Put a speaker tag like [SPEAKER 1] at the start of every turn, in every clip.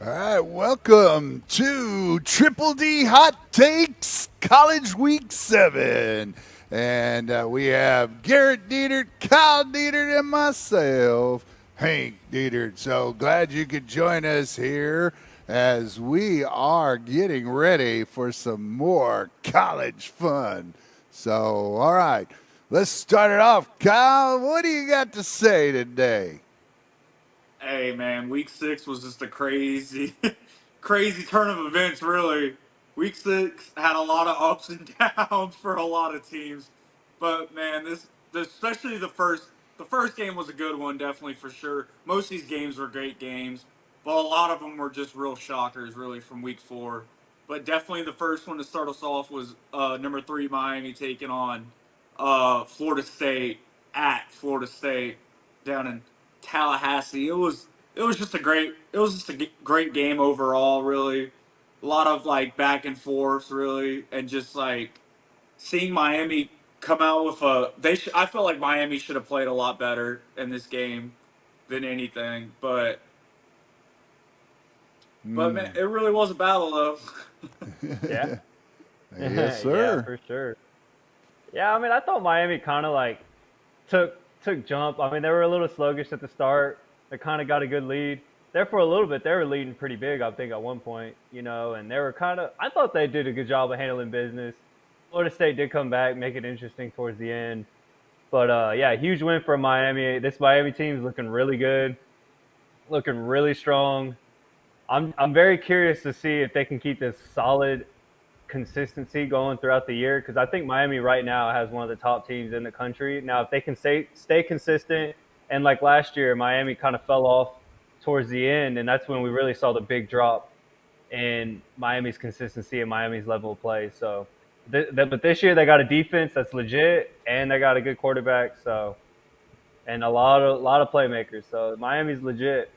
[SPEAKER 1] All right, welcome to Triple D Hot Takes College Week 7. And we have Garrett Dietert, Kyle Dietert, and myself, Hank Dietert. So glad you could join us here as we are getting ready for some more college fun. So, all right, let's start it off. Kyle, what do you got to say today?
[SPEAKER 2] Hey man, week six was just a crazy, crazy turn of events. Really, week six had a lot of ups and downs for a lot of teams, but man, especially the first game was a good one, definitely for sure. Most of these games were great games, but a lot of them were just real shockers, really from week four. But definitely the first one to start us off was number three Miami taking on Florida State at Florida State down in Tallahassee. It was just a great game overall. Really, a lot of like back and forth, really, and just like seeing Miami come out with a. I felt like Miami should have played a lot better in this game than anything, but man,
[SPEAKER 1] Hmm.
[SPEAKER 2] it really was a battle though.
[SPEAKER 3] Yeah.
[SPEAKER 1] Yes,
[SPEAKER 3] Yeah,
[SPEAKER 1] sir.
[SPEAKER 3] for sure. Yeah, I mean, I thought Miami kind of like took jump. I mean, they were a little sluggish at the start. They kind of got a good lead. There for a little bit, they were leading pretty big, I think, at one point, and they were kind of. I thought they did a good job of handling business. Florida State did come back, make it interesting towards the end. But yeah, huge win for Miami. This Miami team is looking really good, looking really strong. I'm very curious to see if they can keep this solid consistency going throughout the year because I think Miami right now has one of the top teams in the country. Now, if they can stay consistent, and like last year, Miami kind of fell off towards the end, and that's when we really saw the big drop in Miami's consistency and Miami's level of play. So, but this year they got a defense that's legit, and they got a good quarterback. So, and a lot of playmakers. So Miami's legit.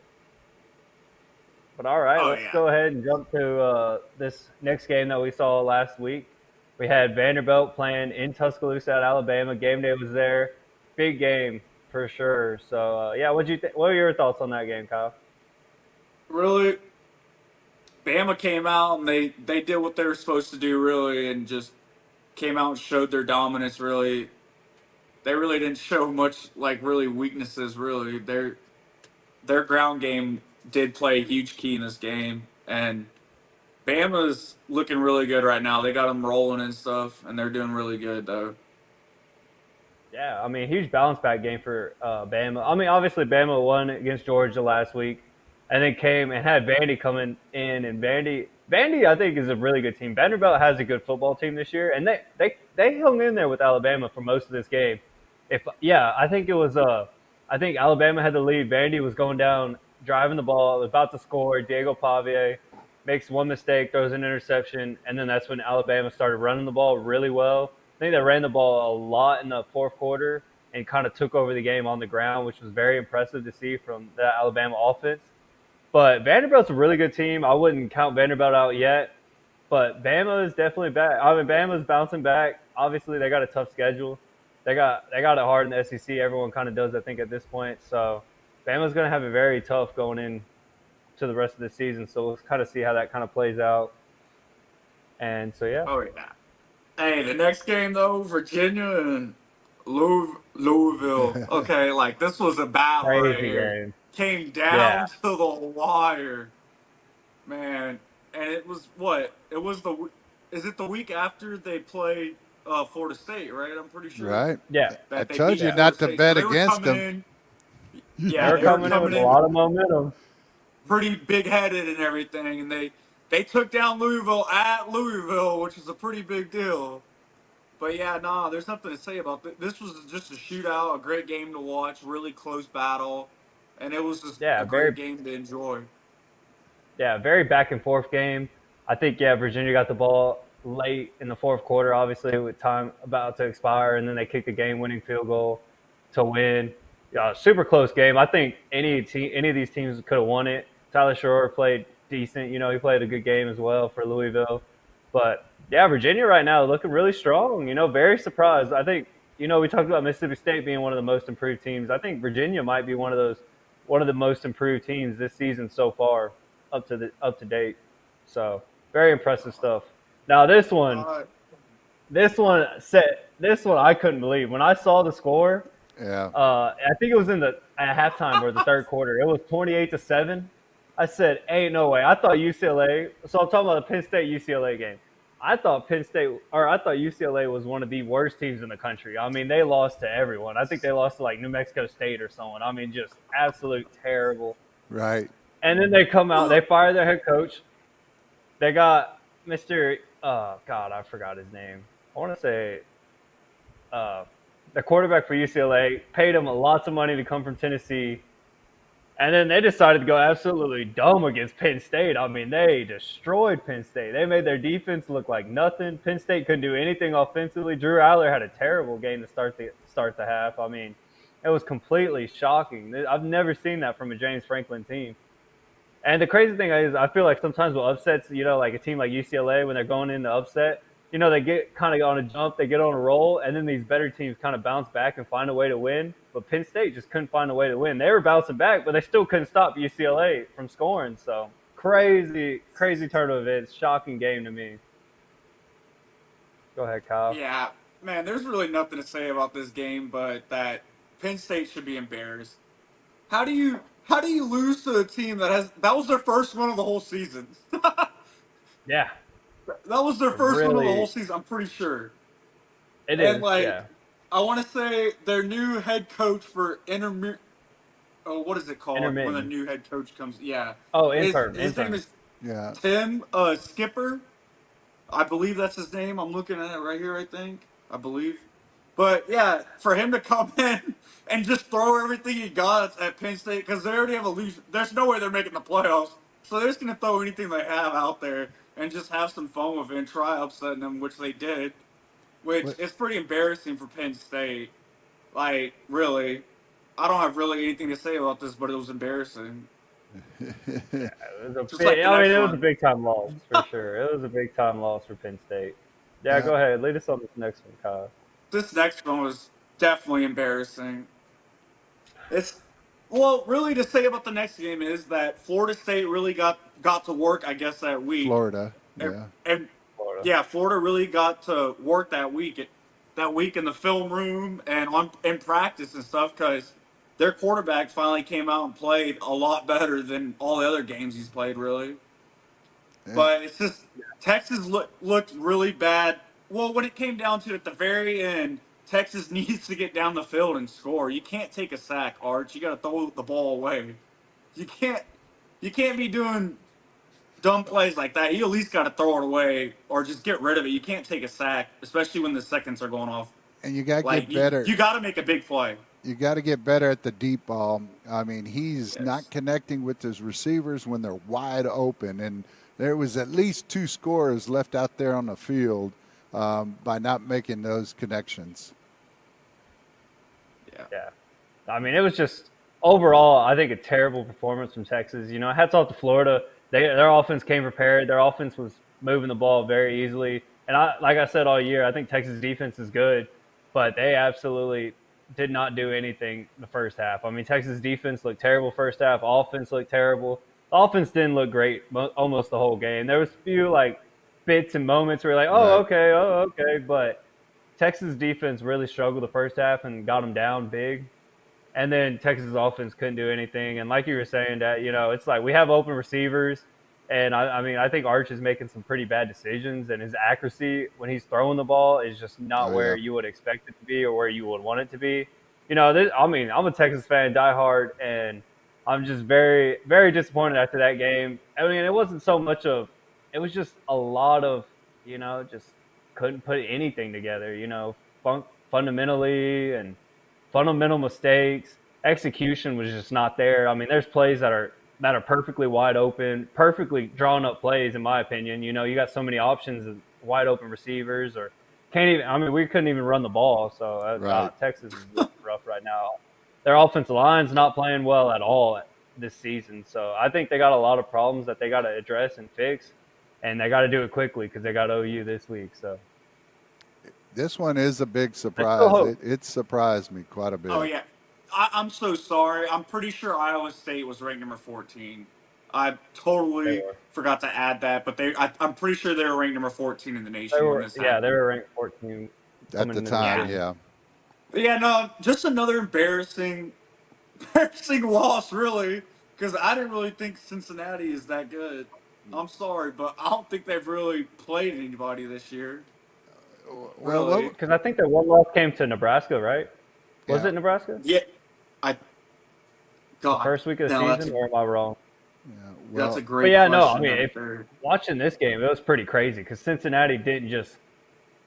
[SPEAKER 3] But all right,
[SPEAKER 2] Oh
[SPEAKER 3] let's
[SPEAKER 2] yeah.
[SPEAKER 3] go ahead and jump to this next game that we saw last week. We had Vanderbilt playing in Tuscaloosa at Alabama. Game day was there. Big game for sure. So yeah, what are your thoughts on that game, Kyle?
[SPEAKER 2] Really, Bama came out and they did what they were supposed to do, really, and just came out and showed their dominance. Really, they really didn't show much like really weaknesses. Really, their ground game did play a huge key in this game, and Bama's looking really good right now. They got them rolling and stuff, and they're doing really good though.
[SPEAKER 3] Yeah, I mean, huge bounce back game for Bama. I mean, obviously Bama won against Georgia last week, and then came and had Vandy coming in, and Vandy I think is a really good team. Vanderbilt has a good football team this year, and they hung in there with Alabama for most of this game. If yeah, I think it was I think Alabama had the lead. Vandy was going down, driving the ball, about to score. Diego Pavia makes one mistake, throws an interception, and then that's when Alabama started running the ball really well. I think they ran the ball a lot in the fourth quarter and kind of took over the game on the ground, which was very impressive to see from the Alabama offense. But Vanderbilt's a really good team. I wouldn't count Vanderbilt out yet, but Bama is definitely back. I mean, Bama's bouncing back. Obviously, they got a tough schedule. They got it hard in the SEC. Everyone kind of does, I think, at this point. So Bama's going to have it very tough going in to the rest of the season. So we'll kind of see how that kind of plays out. And so yeah,
[SPEAKER 2] Oh yeah. Hey, the next game though, Virginia and Louisville. Okay, like this was a battle right
[SPEAKER 3] crazy
[SPEAKER 2] here.
[SPEAKER 3] game.
[SPEAKER 2] Came
[SPEAKER 3] Yeah,
[SPEAKER 2] down to the wire, man. And it was what? It was Is it the week after they played Florida State? Right, I'm pretty sure
[SPEAKER 1] Right?
[SPEAKER 3] yeah,
[SPEAKER 1] I
[SPEAKER 2] that they
[SPEAKER 1] told
[SPEAKER 2] beat
[SPEAKER 1] you
[SPEAKER 3] yeah.
[SPEAKER 2] Florida
[SPEAKER 1] not to
[SPEAKER 2] State. So
[SPEAKER 1] bet
[SPEAKER 2] they were
[SPEAKER 1] against
[SPEAKER 2] coming
[SPEAKER 1] them.
[SPEAKER 2] in.
[SPEAKER 3] They
[SPEAKER 2] Yeah,
[SPEAKER 3] were
[SPEAKER 2] they were
[SPEAKER 3] coming in
[SPEAKER 2] coming
[SPEAKER 3] with a
[SPEAKER 2] in
[SPEAKER 3] lot of momentum.
[SPEAKER 2] pretty big headed and everything, and they took down Louisville at Louisville, which is a pretty big deal. But yeah, nah, there's nothing to say about this. This was just a shootout, a great game to watch, really close battle, and it was just
[SPEAKER 3] Yeah,
[SPEAKER 2] a great
[SPEAKER 3] very
[SPEAKER 2] game to enjoy.
[SPEAKER 3] very back and forth game. I think Virginia got the ball late in the fourth quarter, obviously with time about to expire, and then they kicked the game-winning field goal to win. Yeah, super close game. I think any of these teams could have won it. Tyler Shore played decent. He played a good game as well for Louisville. But yeah, Virginia right now looking really strong. Very surprised. I think we talked about Mississippi State being one of the most improved teams. I think Virginia might be one of the most improved teams this season so far. up to date. So very impressive stuff. Now this one I couldn't believe when I saw the score.
[SPEAKER 1] Yeah.
[SPEAKER 3] I think it was at halftime or the third quarter. It was 28-7. I said, "Ain't no way." I thought UCLA. So I'm talking about the Penn State UCLA game. I thought UCLA was one of the worst teams in the country. I mean, they lost to everyone. I think they lost to like New Mexico State or someone. I mean, just absolute terrible.
[SPEAKER 1] Right.
[SPEAKER 3] And then they come out, they fire their head coach. They got Mr. God, I forgot his name. I want to say uh, the quarterback for UCLA paid him lots of money to come from Tennessee, and then they decided to go absolutely dumb against Penn State. I mean, they destroyed Penn State. They made their defense look like nothing. Penn State couldn't do anything offensively. Drew Aller had a terrible game to start the half. I mean, it was completely shocking. I've never seen that from a James Franklin team. And the crazy thing is, I feel like sometimes with upsets, like a team like UCLA, when they're going into upset, they get kind of on a jump, they get on a roll, and then these better teams kind of bounce back and find a way to win. But Penn State just couldn't find a way to win. They were bouncing back, but they still couldn't stop UCLA from scoring. So crazy, crazy turn of events. Shocking game to me. Go ahead, Kyle.
[SPEAKER 2] Yeah, man, there's really nothing to say about this game, but that Penn State should be embarrassed. How do you lose to a team that was their first win of the whole season?
[SPEAKER 3] Yeah,
[SPEAKER 2] That was their first win of the whole
[SPEAKER 3] really,
[SPEAKER 2] season, I'm pretty sure.
[SPEAKER 3] it
[SPEAKER 2] And
[SPEAKER 3] is.
[SPEAKER 2] like,
[SPEAKER 3] Yeah.
[SPEAKER 2] I want to say their new head coach for what is it called when a
[SPEAKER 3] Intermittent.
[SPEAKER 2] new head coach comes? Yeah,
[SPEAKER 3] Oh,
[SPEAKER 2] his name
[SPEAKER 3] intern.
[SPEAKER 2] is
[SPEAKER 1] Yeah.
[SPEAKER 2] Tim Skipper. I believe that's his name. I'm looking at it right here. I believe. But yeah, for him to come in and just throw everything he got at Penn State because they already have a lose. There's no way they're making the playoffs, so they're just gonna throw anything they have out there and just have some fun with it and try upsetting them, which they did. Which
[SPEAKER 1] What?
[SPEAKER 2] is pretty embarrassing for Penn State. Like really, I don't have really anything to say about this, but it was embarrassing.
[SPEAKER 3] It was a
[SPEAKER 2] Just like
[SPEAKER 3] big,
[SPEAKER 2] the
[SPEAKER 3] I mean,
[SPEAKER 2] next
[SPEAKER 3] it was a
[SPEAKER 2] one.
[SPEAKER 3] big time loss for sure. It was a big time loss for Penn State. Yeah,
[SPEAKER 1] Yeah.
[SPEAKER 3] go ahead. Lead us on this next one, Kyle.
[SPEAKER 2] This next one was definitely embarrassing. It's well, really, to say about the next game is that Florida State really got to work, I guess, that week,
[SPEAKER 1] Florida.
[SPEAKER 2] and,
[SPEAKER 1] Yeah.
[SPEAKER 2] and
[SPEAKER 3] Florida.
[SPEAKER 2] yeah, Florida really got to work that week in the film room and on in practice and stuff because their quarterback finally came out and played a lot better than all the other games he's played, really.
[SPEAKER 1] And
[SPEAKER 2] But it's just Texas looked really bad. Well, when it came down to it at the very end, Texas needs to get down the field and score. You can't take a sack, Arch. You got to throw the ball away. You can't. You can't be doing dumb plays like that. You at least got to throw it away or just get rid of it. You can't take a sack, especially when the seconds are going off.
[SPEAKER 1] you got to
[SPEAKER 2] Like
[SPEAKER 1] get better.
[SPEAKER 2] you got to make a big play.
[SPEAKER 1] You got to get better at the deep ball. I mean, he's not
[SPEAKER 2] Yes.
[SPEAKER 1] connecting with his receivers when they're wide open, and there was at least two scorers left out there on the field by not making those connections.
[SPEAKER 2] Yeah.
[SPEAKER 3] Yeah. I mean, it was just overall, I think, a terrible performance from Texas. Hats off to Florida. Their offense came prepared. Their offense was moving the ball very easily. And like I said all year, I think Texas defense is good, but they absolutely did not do anything the first half. I mean, Texas defense looked terrible first half. Offense looked terrible. The offense didn't look great almost the whole game. There was a few like bits and moments where you're like,
[SPEAKER 1] Right.
[SPEAKER 3] oh okay, but Texas defense really struggled the first half and got them down big. And then Texas offense couldn't do anything. And like you were saying, that it's like we have open receivers, and I mean I think Arch is making some pretty bad decisions, and his accuracy when he's throwing the ball is just not
[SPEAKER 1] Oh yeah.
[SPEAKER 3] where you would expect it to be or where you would want it to be. I mean I'm a Texas fan, diehard, and I'm just very very disappointed after that game. I mean it was just a lot of just couldn't put anything together. Fundamentally and fundamental mistakes. Execution was just not there. I mean, there's plays that are perfectly wide open, perfectly drawn up plays, in my opinion. You got so many options of wide open receivers, or can't even. I mean, we couldn't even run the ball. So
[SPEAKER 1] Right.
[SPEAKER 3] Texas is looking rough right now. Their offensive line's not playing well at all this season. So I think they got a lot of problems that they got to address and fix, and they got to do it quickly because they got OU this week. So
[SPEAKER 1] This one is a big
[SPEAKER 3] there's still
[SPEAKER 1] surprise.
[SPEAKER 3] hope.
[SPEAKER 1] It surprised me quite a
[SPEAKER 2] Oh
[SPEAKER 1] bit.
[SPEAKER 2] yeah, I'm so sorry. I'm pretty sure Iowa State was ranked number 14. I
[SPEAKER 3] They
[SPEAKER 2] totally
[SPEAKER 3] were.
[SPEAKER 2] forgot to add that, but I'm pretty sure they were ranked number 14 in the nation when this
[SPEAKER 3] Yeah, they
[SPEAKER 2] happened.
[SPEAKER 3] were ranked 14
[SPEAKER 1] At the
[SPEAKER 3] coming into the
[SPEAKER 1] time,
[SPEAKER 2] Yeah.
[SPEAKER 3] season.
[SPEAKER 1] yeah.
[SPEAKER 2] Yeah, no, just another embarrassing loss, really, because I didn't really think Cincinnati is that good. I'm sorry, but I don't think they've really played anybody this year.
[SPEAKER 1] Well,
[SPEAKER 2] Really.
[SPEAKER 3] Because I think their one loss came to Nebraska, right? Was
[SPEAKER 1] yeah,
[SPEAKER 3] it Nebraska?
[SPEAKER 2] Yeah, I
[SPEAKER 3] The
[SPEAKER 2] God,
[SPEAKER 3] first week of the
[SPEAKER 2] no,
[SPEAKER 3] season, or am I wrong?
[SPEAKER 1] yeah.
[SPEAKER 2] that's a
[SPEAKER 1] Well,
[SPEAKER 3] But
[SPEAKER 2] great
[SPEAKER 3] yeah, no, I
[SPEAKER 2] question.
[SPEAKER 3] mean,
[SPEAKER 2] No,
[SPEAKER 3] if watching this game, it was pretty crazy because Cincinnati didn't just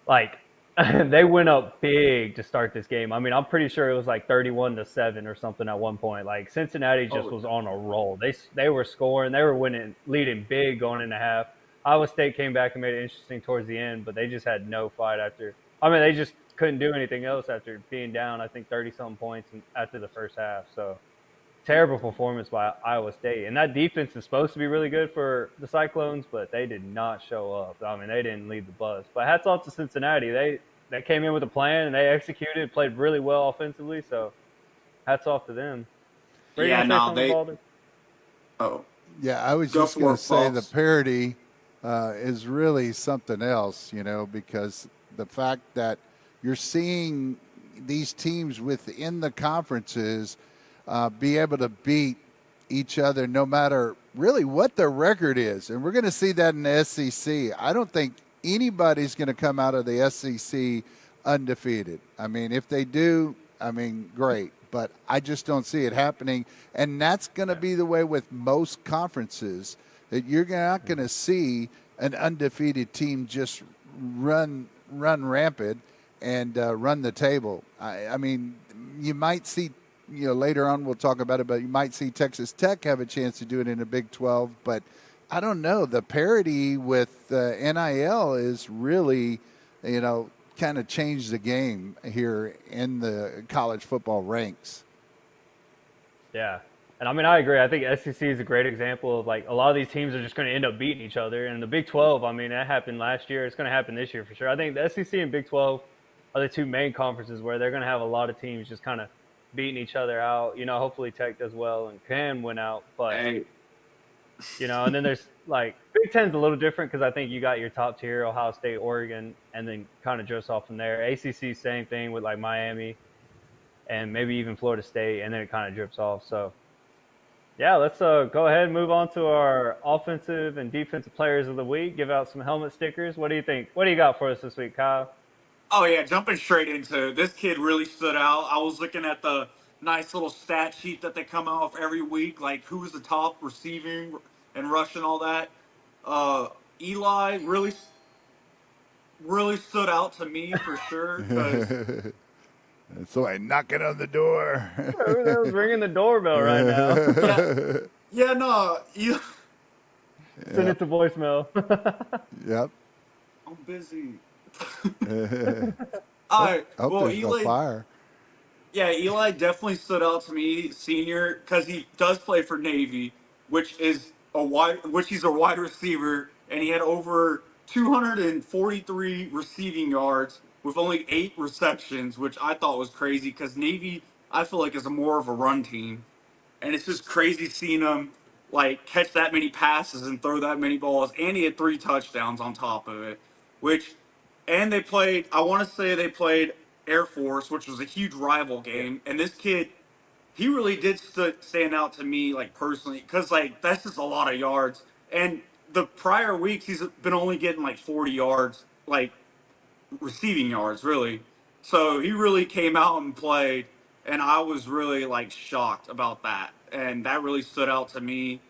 [SPEAKER 3] like they went up big to start this game. I mean, I'm pretty sure it was like 31-7 or something at one point. Like Cincinnati just
[SPEAKER 2] oh,
[SPEAKER 3] was on a roll. They were scoring, they were winning, leading big going into half. Iowa State came back and made it interesting towards the end, but they just had no fight after. I mean, they just couldn't do anything else after being down, I think 30 something points after the first half. So terrible performance by Iowa State. And that defense is supposed to be really good for the Cyclones, but they did not show up. I mean, they didn't lead the bus. But hats off to Cincinnati. They came in with a plan and they executed, played really well offensively. So hats off to them. Were you
[SPEAKER 2] yeah,
[SPEAKER 3] gonna say
[SPEAKER 2] no,
[SPEAKER 3] something,
[SPEAKER 2] they.
[SPEAKER 3] Baldy?
[SPEAKER 2] Oh,
[SPEAKER 1] yeah, I was
[SPEAKER 2] go
[SPEAKER 1] just going
[SPEAKER 2] for
[SPEAKER 1] to
[SPEAKER 2] it,
[SPEAKER 1] say the
[SPEAKER 2] Puffs.
[SPEAKER 1] parity is really something else, because the fact that you're seeing these teams within the conferences be able to beat each other no matter really what their record is. And we're going to see that in the SEC. I don't think anybody's going to come out of the SEC undefeated. I mean, if they do, I mean, great. But I just don't see it happening. And that's going to be the way with most conferences, that you're not going to see an undefeated team just run rampant and run the table. I mean, you might see, later on we'll talk about it, but you might see Texas Tech have a chance to do it in the Big 12. But I don't know. The parity with NIL is really, kind of changed the game here in the college football ranks.
[SPEAKER 3] Yeah. And I mean, I agree. I think SEC is a great example of like a lot of these teams are just going to end up beating each other. And the Big 12, I mean, that happened last year. It's going to happen this year for sure. I think the SEC and Big 12 are the two main conferences where they're going to have a lot of teams just kind of beating each other out. Hopefully Tech does well and can win out. But,
[SPEAKER 2] Hey,
[SPEAKER 3] and then there's like Big Ten's a little different because I think you got your top tier, Ohio State, Oregon, and then kind of drifts off from there. ACC, same thing with like Miami and maybe even Florida State, and then it kind of drips off. So, yeah, let's go ahead and move on to our offensive and defensive players of the week. Give out some helmet stickers. What do you think? What do you got for us this week, Kyle?
[SPEAKER 2] oh yeah, jumping straight into it, this kid really stood out. I was looking at the nice little stat sheet that they come out with every week, like who's the top receiving and rushing all that. Uh, Eli really stood out to me for sure because
[SPEAKER 1] So I knock it on the door.
[SPEAKER 3] Who the hell's ringing the doorbell right now?
[SPEAKER 2] yeah, yeah, no, Eli,
[SPEAKER 3] Send
[SPEAKER 1] Yep.
[SPEAKER 3] it to voicemail.
[SPEAKER 1] Yep.
[SPEAKER 2] I'm busy. All
[SPEAKER 1] Hope,
[SPEAKER 2] right,
[SPEAKER 1] hope
[SPEAKER 2] well,
[SPEAKER 1] there's no
[SPEAKER 2] Eli,
[SPEAKER 1] fire.
[SPEAKER 2] yeah, Eli definitely stood out to me, senior, because he does play for Navy, which he's a wide receiver, and he had over 243 receiving yards with only 8 receptions, which I thought was crazy because Navy, I feel like, is a more of a run team, and it's just crazy seeing him like catch that many passes and throw that many balls, and he had 3 touchdowns on top of it, which and they played. I want to say they played Air Force, which was a huge rival
[SPEAKER 3] Yeah.
[SPEAKER 2] game. And this kid, he really did stand out to me, like personally, because like that's just a lot of yards. And the prior weeks, he's been only getting like 40 yards, like receiving yards, really. So he really came out and played, and I was really like shocked about that, and that really stood out to me.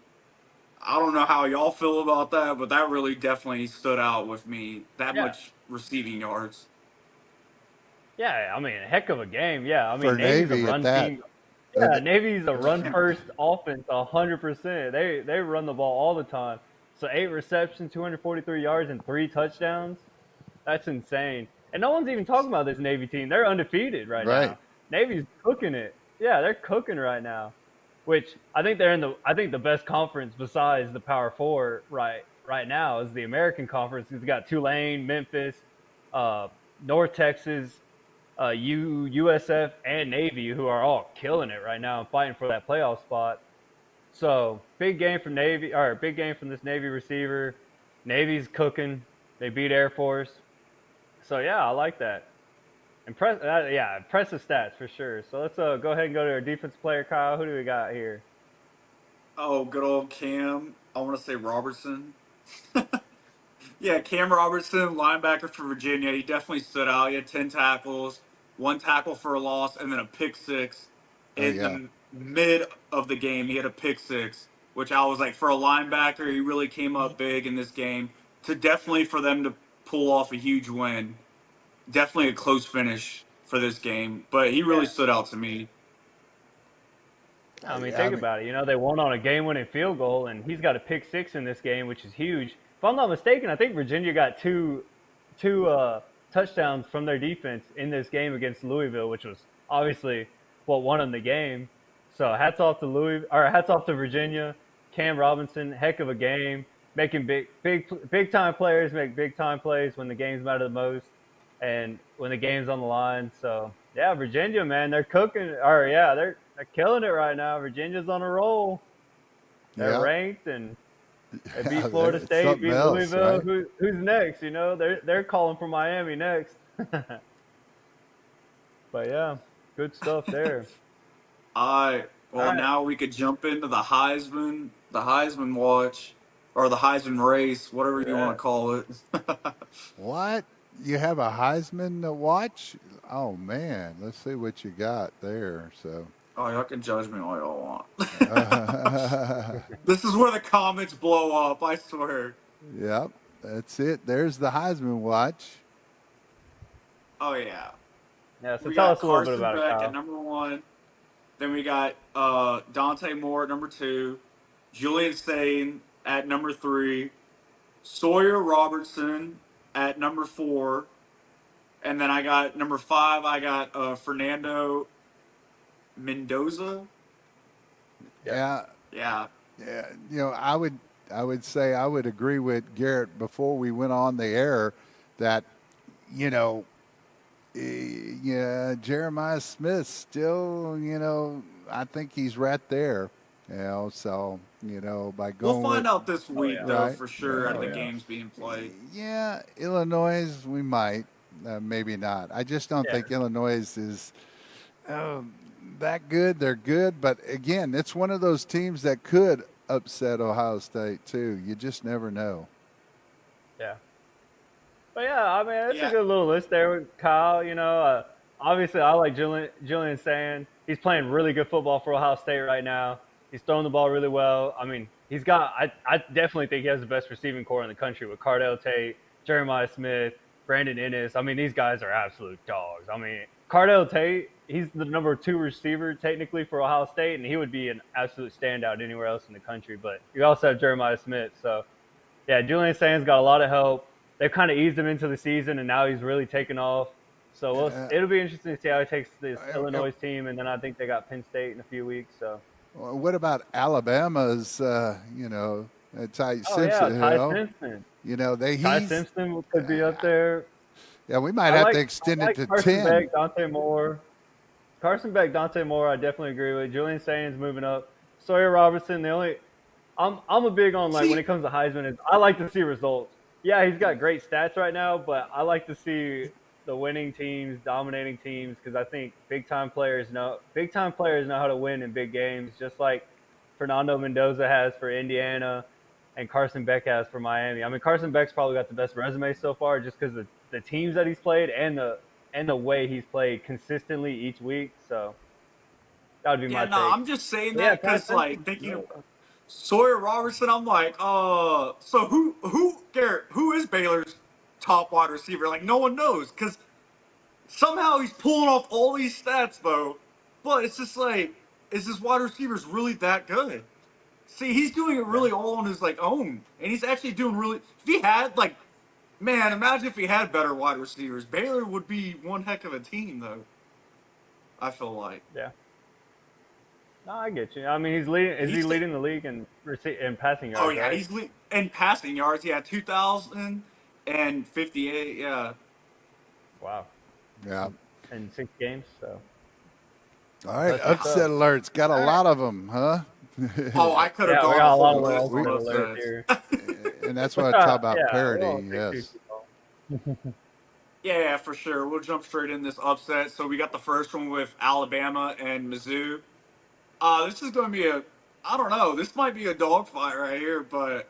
[SPEAKER 2] I don't know how y'all feel about that, but that really definitely stood out with me. That
[SPEAKER 3] Yeah.
[SPEAKER 2] much receiving yards.
[SPEAKER 3] Yeah, I mean, a heck of a game. Yeah, I
[SPEAKER 1] For
[SPEAKER 3] mean, Navy's a
[SPEAKER 1] Navy at
[SPEAKER 3] run
[SPEAKER 1] that.
[SPEAKER 3] team. Yeah, Navy's a run first offense, 100%. They run the ball all the time. So 8 receptions, 243 yards, and 3 touchdowns. That's insane. And no one's even talking about this Navy team. They're undefeated right
[SPEAKER 1] Right.
[SPEAKER 3] now. Navy's cooking it. Yeah, they're cooking right now. Which I think they're in the I think the best conference besides the Power Four right now is the American Conference. It's got Tulane, Memphis, uh, North Texas, USF, and Navy, who are all killing it right now and fighting for that playoff spot. So big game from Navy, or big game from this Navy receiver. Navy's cooking. They beat Air Force. So yeah, I like that. Impressive stats for sure. So let's go ahead and go to our defensive player, Kyle. Who do we got here?
[SPEAKER 2] Oh, good old Cam. I want to say Robertson. Yeah, Cam Robertson, linebacker for Virginia. He definitely stood out. He had 10 tackles, one tackle for a loss, and then a pick six.
[SPEAKER 1] Oh
[SPEAKER 2] In
[SPEAKER 1] yeah.
[SPEAKER 2] the mid of the game, he had a pick six, which I was like, for a linebacker, he really came up big in this game to definitely for them to pull off a huge win. Definitely a close finish for this game, but he really
[SPEAKER 3] Yeah.
[SPEAKER 2] stood out to me.
[SPEAKER 3] I mean,
[SPEAKER 1] I
[SPEAKER 3] think
[SPEAKER 1] mean,
[SPEAKER 3] about it. You know, they won on a game-winning field goal, and he's got a pick six in this game, which is huge. If I'm not mistaken, I think Virginia got two touchdowns from their defense in this game against Louisville, which was obviously what won them the game. So hats off to Virginia. Cam Robinson, heck of a game, making big time players make big time plays when the games matter the most, and when the game's on the line. So yeah, Virginia, man, they're cooking. Or yeah, they're killing it right now. Virginia's on a roll. They're
[SPEAKER 1] yeah.
[SPEAKER 3] ranked, and they beat
[SPEAKER 1] Yeah,
[SPEAKER 3] Florida
[SPEAKER 1] it's
[SPEAKER 3] State,
[SPEAKER 1] something
[SPEAKER 3] beat
[SPEAKER 1] else,
[SPEAKER 3] Louisville.
[SPEAKER 1] right?
[SPEAKER 3] Who's next? You know, they're calling for Miami next. But yeah, good stuff there.
[SPEAKER 2] I
[SPEAKER 3] All
[SPEAKER 2] well
[SPEAKER 3] right.
[SPEAKER 2] now we could jump into the Heisman watch, or the Heisman race, whatever you
[SPEAKER 3] Yeah.
[SPEAKER 2] want to call it.
[SPEAKER 1] What? You have a Heisman to watch? Oh man, let's see what you got there. So,
[SPEAKER 2] Oh, y'all can judge me all y'all want.
[SPEAKER 1] yep,
[SPEAKER 2] This is where the comments blow up. I swear.
[SPEAKER 1] that's it. There's the Heisman watch.
[SPEAKER 2] Oh yeah,
[SPEAKER 3] Yeah. So
[SPEAKER 2] we
[SPEAKER 3] tell
[SPEAKER 2] got
[SPEAKER 3] us a little bit
[SPEAKER 2] Carson
[SPEAKER 3] about it,
[SPEAKER 2] Beck at
[SPEAKER 3] Kyle.
[SPEAKER 2] number 1. Then we got Dante Moore at number 2. Julian Sane at number 3. Sawyer Robertson at number 4. And then I got number 5. I got Fernando Mendoza.
[SPEAKER 3] Yep.
[SPEAKER 1] Yeah,
[SPEAKER 2] Yeah.
[SPEAKER 1] yeah. I would say I would agree with Garrett before we went on the air that you know yeah, Jeremiah Smith still, I think he's right there. So, by
[SPEAKER 2] We'll
[SPEAKER 1] going with,
[SPEAKER 2] find out this
[SPEAKER 3] Oh
[SPEAKER 2] week,
[SPEAKER 3] yeah.
[SPEAKER 2] though,
[SPEAKER 1] right,
[SPEAKER 2] for sure,
[SPEAKER 1] right.
[SPEAKER 2] at
[SPEAKER 3] Oh
[SPEAKER 2] the
[SPEAKER 3] yeah.
[SPEAKER 2] games being played.
[SPEAKER 1] Yeah, Illinois, we might, maybe not. I just don't
[SPEAKER 3] Yeah.
[SPEAKER 1] think Illinois is that good. They're good, but again, it's one of those teams that could upset Ohio State, too. You just never know.
[SPEAKER 3] Yeah. But yeah, I mean, it's a
[SPEAKER 2] Yeah.
[SPEAKER 3] good little list there with Kyle. You know, obviously I like Julian Sand. He's playing really good football for Ohio State right now. He's throwing the ball really well. I mean, I definitely think he has the best receiving core in the country with Cardell Tate, Jeremiah Smith, Brandon Ennis. I mean, these guys are absolute dogs. I mean, Cardell Tate, he's the number 2 receiver technically for Ohio State, and he would be an absolute standout anywhere else in the country. But you also have Jeremiah Smith. So yeah, Julian Sand's got a lot of help. They've kind of eased him into the season, and now he's really taken off. So
[SPEAKER 1] Uh,
[SPEAKER 3] it'll be interesting to see how he takes this
[SPEAKER 1] uh, uh,
[SPEAKER 3] Illinois team, and then I think they got Penn State in a few weeks. So
[SPEAKER 1] what about Alabama's, Ty
[SPEAKER 3] oh yeah,
[SPEAKER 1] Simpson,
[SPEAKER 3] Ty Simpson.
[SPEAKER 1] He's
[SPEAKER 3] Simpson could be up there.
[SPEAKER 1] yeah, we might
[SPEAKER 3] I
[SPEAKER 1] have to
[SPEAKER 3] like
[SPEAKER 1] extend
[SPEAKER 3] I
[SPEAKER 1] it
[SPEAKER 3] like
[SPEAKER 1] to
[SPEAKER 3] Carson
[SPEAKER 1] 10.
[SPEAKER 3] Beck, Dante Moore. Carson Beck, Dante Moore, I definitely agree with. Julian Sainz moving up. Sawyer Robertson, the only I'm a big on like when
[SPEAKER 2] See,
[SPEAKER 3] it comes to Heisman is I like to see results. Yeah, he's got great stats right now, but I like to see the winning teams, dominating teams, because I think big time players know how to win in big games, just like Fernando Mendoza has for Indiana and Carson Beck has for Miami. I mean, Carson Beck's probably got the best resume so far, just because the teams that he's played and the way he's played consistently each week. So that would be
[SPEAKER 2] yeah,
[SPEAKER 3] my
[SPEAKER 2] no,
[SPEAKER 3] take.
[SPEAKER 2] I'm just saying
[SPEAKER 3] But yeah,
[SPEAKER 2] that
[SPEAKER 3] Ty
[SPEAKER 2] because, like,
[SPEAKER 3] Simpson.
[SPEAKER 2] thinking of
[SPEAKER 3] No.
[SPEAKER 2] Sawyer Robertson, I'm like, so Garrett, who is Baylor's top wide receiver? Like, no one knows because somehow he's pulling off all these stats, though. But it's just like, is this wide receivers really that good? See, he's doing it
[SPEAKER 3] Yeah.
[SPEAKER 2] really all on his like own, and he's actually doing really. If he had like, man, imagine if he had better wide receivers. Baylor would be one heck of a team, though. I feel like
[SPEAKER 3] Yeah. No, I get you. I mean, he's leading. Is he
[SPEAKER 2] he's.
[SPEAKER 3] leading the league in passing
[SPEAKER 2] Oh
[SPEAKER 3] yards?
[SPEAKER 2] yeah,
[SPEAKER 3] Right.
[SPEAKER 2] he's in passing yards. Yeah, 2,058. Yeah,
[SPEAKER 3] Wow.
[SPEAKER 1] Yeah.
[SPEAKER 3] In 6 games. So
[SPEAKER 1] All right,
[SPEAKER 3] that's what's
[SPEAKER 1] upset
[SPEAKER 3] up.
[SPEAKER 1] alerts. Got a
[SPEAKER 3] All right.
[SPEAKER 1] lot of them, huh?
[SPEAKER 2] Oh, I could have
[SPEAKER 3] Yeah, we
[SPEAKER 2] gone a
[SPEAKER 3] got a lot
[SPEAKER 2] whole
[SPEAKER 3] of
[SPEAKER 2] list on
[SPEAKER 3] upset alerts
[SPEAKER 2] upsets.
[SPEAKER 3] here.
[SPEAKER 1] And that's
[SPEAKER 3] Let's
[SPEAKER 1] why I
[SPEAKER 3] try,
[SPEAKER 1] talk about
[SPEAKER 3] yeah, we
[SPEAKER 1] parity.
[SPEAKER 3] won't take
[SPEAKER 1] Yes.
[SPEAKER 3] too long.
[SPEAKER 2] Yeah, for sure. We'll jump straight in this upset. So we got the first one with Alabama and Mizzou. This is going to be I don't know, this might be a dogfight right here, but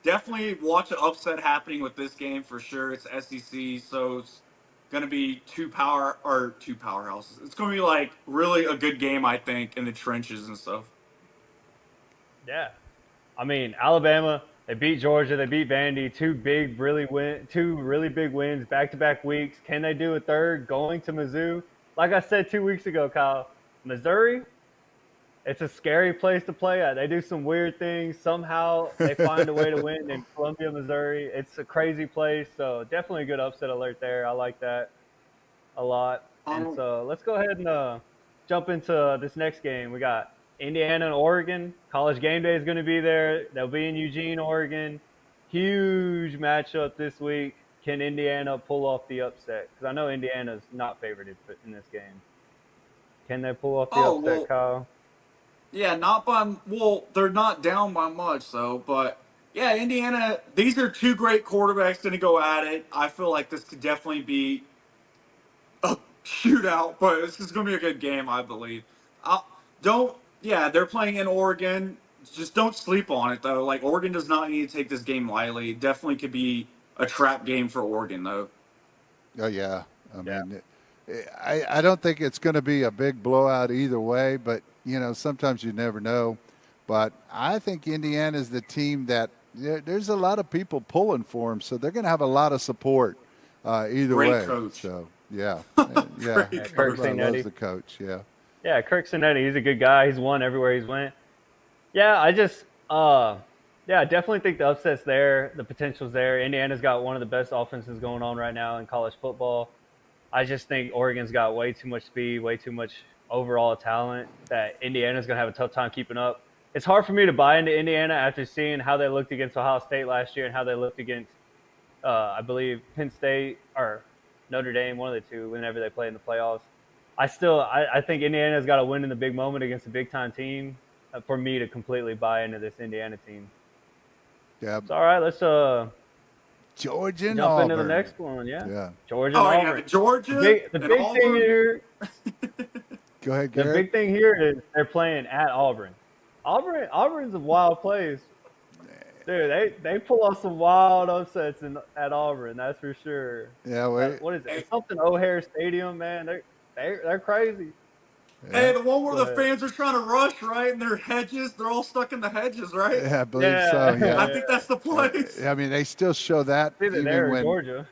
[SPEAKER 2] definitely watch an upset happening with this game for sure. It's SEC, so it's going to be two powerhouses. It's going to be like really a good game, I think, in the trenches and stuff.
[SPEAKER 3] Yeah, I mean, Alabama, they beat Georgia, they beat Vandy, two really big wins, back-to-back weeks. Can they do a third going to Mizzou? Like I said 2 weeks ago, Kyle, Missouri, it's a scary place to play at. They do some weird things. Somehow they find a way to win in Columbia, Missouri. It's a crazy place, so definitely a good upset alert there. I like that a lot. And
[SPEAKER 2] Um,
[SPEAKER 3] so let's go ahead and jump into this next game. We got Indiana and Oregon. College game day is going to be there. They'll be in Eugene, Oregon. Huge matchup this week. Can Indiana pull off the upset? Because I know Indiana's not favored in this game. Can they pull off the
[SPEAKER 2] oh,
[SPEAKER 3] upset,
[SPEAKER 2] well,
[SPEAKER 3] Kyle?
[SPEAKER 2] yeah, not by, well, they're not down by much, though, but yeah, Indiana, these are two great quarterbacks going to go at it. I feel like this could definitely be a shootout, but this is going to be a good game, I believe. Uh, don't, yeah, they're playing in Oregon. Just don't sleep on it, though. Like, Oregon does not need to take this game lightly. It definitely could be a trap game for Oregon, though.
[SPEAKER 1] Oh yeah. I
[SPEAKER 3] Yeah.
[SPEAKER 1] mean, I don't think it's going to be a big blowout either way, but sometimes you never know. But I think Indiana's the team that there's a lot of people pulling for them, so they're going to have a lot of support either
[SPEAKER 2] Great
[SPEAKER 1] way.
[SPEAKER 2] coach.
[SPEAKER 1] So yeah, yeah,
[SPEAKER 2] Great
[SPEAKER 3] Yeah, Kirk
[SPEAKER 2] coach.
[SPEAKER 1] everybody loves
[SPEAKER 3] Cignetti.
[SPEAKER 1] the coach. Yeah,
[SPEAKER 3] Yeah, Kirk Cinetti, he's a good guy. He's won everywhere he's went. Yeah, I definitely think the upset's there. The potential's there. Indiana's got one of the best offenses going on right now in college football. I just think Oregon's got way too much speed, way too much overall talent that Indiana's going to have a tough time keeping up. It's hard for me to buy into Indiana after seeing how they looked against Ohio State last year and how they looked against, I believe, Penn State or Notre Dame, one of the two, whenever they play in the playoffs. I think Indiana's got to win in the big moment against a big time team for me to completely buy into this Indiana team.
[SPEAKER 1] yeah.
[SPEAKER 3] So all right, let's
[SPEAKER 1] Georgia and
[SPEAKER 3] jump into the
[SPEAKER 1] Auburn.
[SPEAKER 3] next one. Yeah,
[SPEAKER 1] Yeah,
[SPEAKER 3] Georgia and
[SPEAKER 2] Oh, yeah, the
[SPEAKER 3] Auburn. The
[SPEAKER 2] Georgia
[SPEAKER 3] big the
[SPEAKER 2] and
[SPEAKER 3] big thing
[SPEAKER 2] Auburn.
[SPEAKER 3] here
[SPEAKER 1] go ahead,
[SPEAKER 3] The
[SPEAKER 1] Garrett.
[SPEAKER 3] big thing here is they're playing at Auburn. Auburn's a wild place. Dude, they pull off some wild upsets at Auburn, that's for sure.
[SPEAKER 1] Yeah,
[SPEAKER 3] What is it?
[SPEAKER 2] Hey,
[SPEAKER 3] It's something O'Hare Stadium, man. They're crazy.
[SPEAKER 1] yeah,
[SPEAKER 2] hey, the one where the
[SPEAKER 3] But
[SPEAKER 2] fans are trying to rush, right? And their hedges, they're all stuck in the hedges, right?
[SPEAKER 1] yeah. I believe so.
[SPEAKER 3] yeah,
[SPEAKER 1] Yeah.
[SPEAKER 2] I
[SPEAKER 3] yeah.
[SPEAKER 2] think that's the place.
[SPEAKER 1] I mean, they still show that
[SPEAKER 3] It's either
[SPEAKER 1] even
[SPEAKER 3] there or
[SPEAKER 1] when
[SPEAKER 3] Georgia.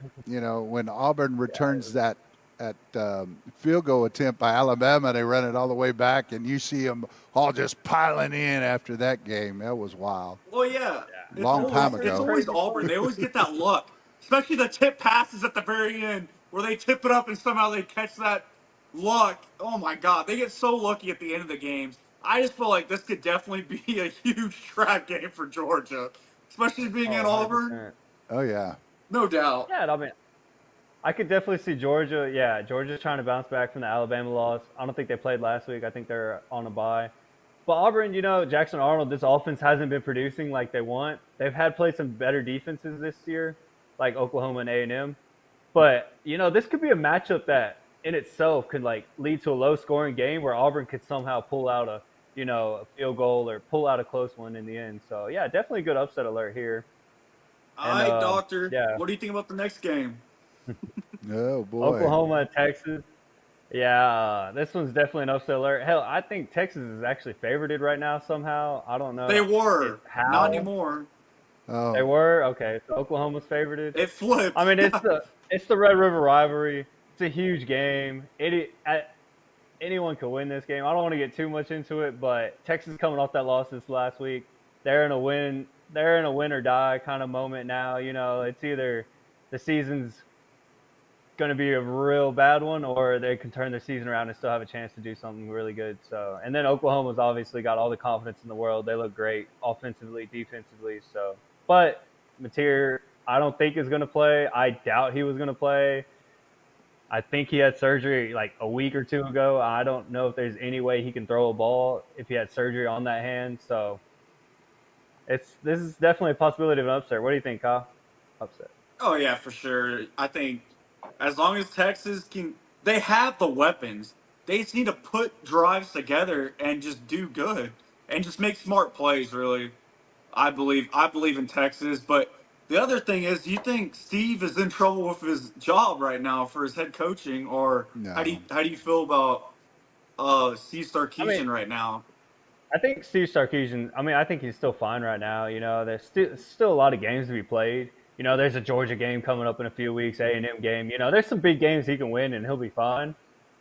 [SPEAKER 1] when Auburn
[SPEAKER 3] Yeah,
[SPEAKER 1] returns that field goal attempt by Alabama, they run it all the way back, and you see them all just piling in after that game. That was wild.
[SPEAKER 2] Well, yeah,
[SPEAKER 1] Long time
[SPEAKER 2] it's
[SPEAKER 1] ago.
[SPEAKER 2] always Auburn. They always get that luck, especially the tip passes at the very end where they tip it up and somehow they catch that luck. Oh my God, they get so lucky at the end of the games. I just feel like this could definitely be a huge trap game for Georgia, especially being
[SPEAKER 3] Oh,
[SPEAKER 2] in Auburn.
[SPEAKER 3] 100%.
[SPEAKER 1] Oh yeah,
[SPEAKER 2] No doubt.
[SPEAKER 3] Yeah, I mean, I could definitely see Georgia. Yeah, Georgia's trying to bounce back from the Alabama loss. I don't think they played last week. I think they're on a bye. But Auburn, Jackson Arnold, this offense hasn't been producing like they want. They've had played some better defenses this year, like Oklahoma and A&M. But this could be a matchup that in itself could like lead to a low-scoring game where Auburn could somehow pull out a field goal or pull out a close one in the end. So yeah, definitely a good upset alert here.
[SPEAKER 2] All
[SPEAKER 3] And
[SPEAKER 2] right, Doctor.
[SPEAKER 3] yeah,
[SPEAKER 2] What do you think about the next game?
[SPEAKER 1] oh boy.
[SPEAKER 3] Oklahoma, Texas. Yeah, this one's definitely an upset alert. Hell, I think Texas is actually favorited right now somehow. I don't know
[SPEAKER 2] They were not
[SPEAKER 3] how
[SPEAKER 2] anymore.
[SPEAKER 3] they
[SPEAKER 1] Oh
[SPEAKER 3] were. Okay, so Oklahoma's favorited.
[SPEAKER 2] It flipped.
[SPEAKER 3] I mean, it's the Red River rivalry. It's a huge game. Anyone could win this game. I don't want to get too much into it, but Texas coming off that loss this last week, they're in a win. They're in a win or die kind of moment now. It's either the season's going to be a real bad one, or they can turn their season around and still have a chance to do something really good. So, and then Oklahoma's obviously got all the confidence in the world. They look great offensively, defensively. So, but Mateer, I don't think is going to play. I doubt he was going to play. I think he had surgery like a week or two ago. I don't know if there's any way he can throw a ball if he had surgery on that hand. So this is definitely a possibility of an upset. What do you think, Kyle? Upset.
[SPEAKER 2] Oh yeah, for sure. I think as long as Texas can, they have the weapons. They just need to put drives together and just do good and just make smart plays. Really, I believe in Texas. But the other thing is, do you think Steve is in trouble with his job right now for his head coaching, or
[SPEAKER 1] No.
[SPEAKER 2] how do you feel about Steve
[SPEAKER 3] I mean,
[SPEAKER 2] Sarkisian right now?
[SPEAKER 3] I think Steve Sarkisian. I mean, I think he's still fine right now. You know, there's still a lot of games to be played. You know, there's a Georgia game coming up in a few weeks, A&M game. You know, there's some big games he can win, and he'll be fine.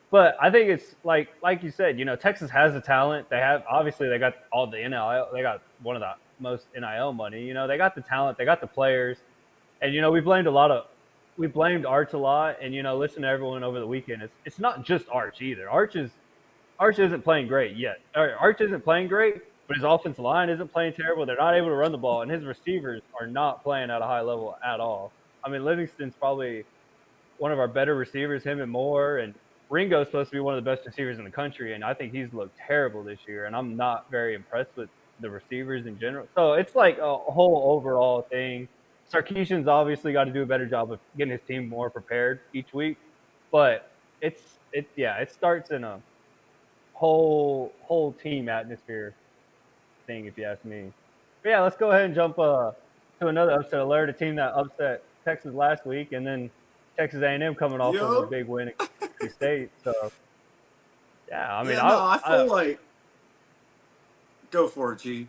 [SPEAKER 3] But I think it's like you said. You know, Texas has the talent. They have obviously they got all the NIL. They got one of the most NIL money. You know, they got the talent. They got the players. And you know, we blamed Arch a lot. And you know, listen to everyone over the weekend. It's not just Arch either. Arch isn't playing great yet. Arch isn't playing great, but his offensive line isn't playing terrible. They're not able to run the ball, and his receivers are not playing at a high level at all. I mean, Livingston's probably one of our better receivers, him and Moore, and Ringo's supposed to be one of the best receivers in the country, and I think he's looked terrible this year, and I'm not very impressed with the receivers in general. So it's like a whole overall thing. Sarkeesian's obviously got to do a better job of getting his team more prepared each week, but it starts in a whole team atmosphere thing, if you ask me. But yeah, let's go ahead and jump to another upset alert. A team that upset Texas last week, and then Texas A&M coming off of a
[SPEAKER 2] Yo,
[SPEAKER 3] big win against Mississippi State. So yeah, I mean,
[SPEAKER 2] yeah, no, I feel like go for it, G.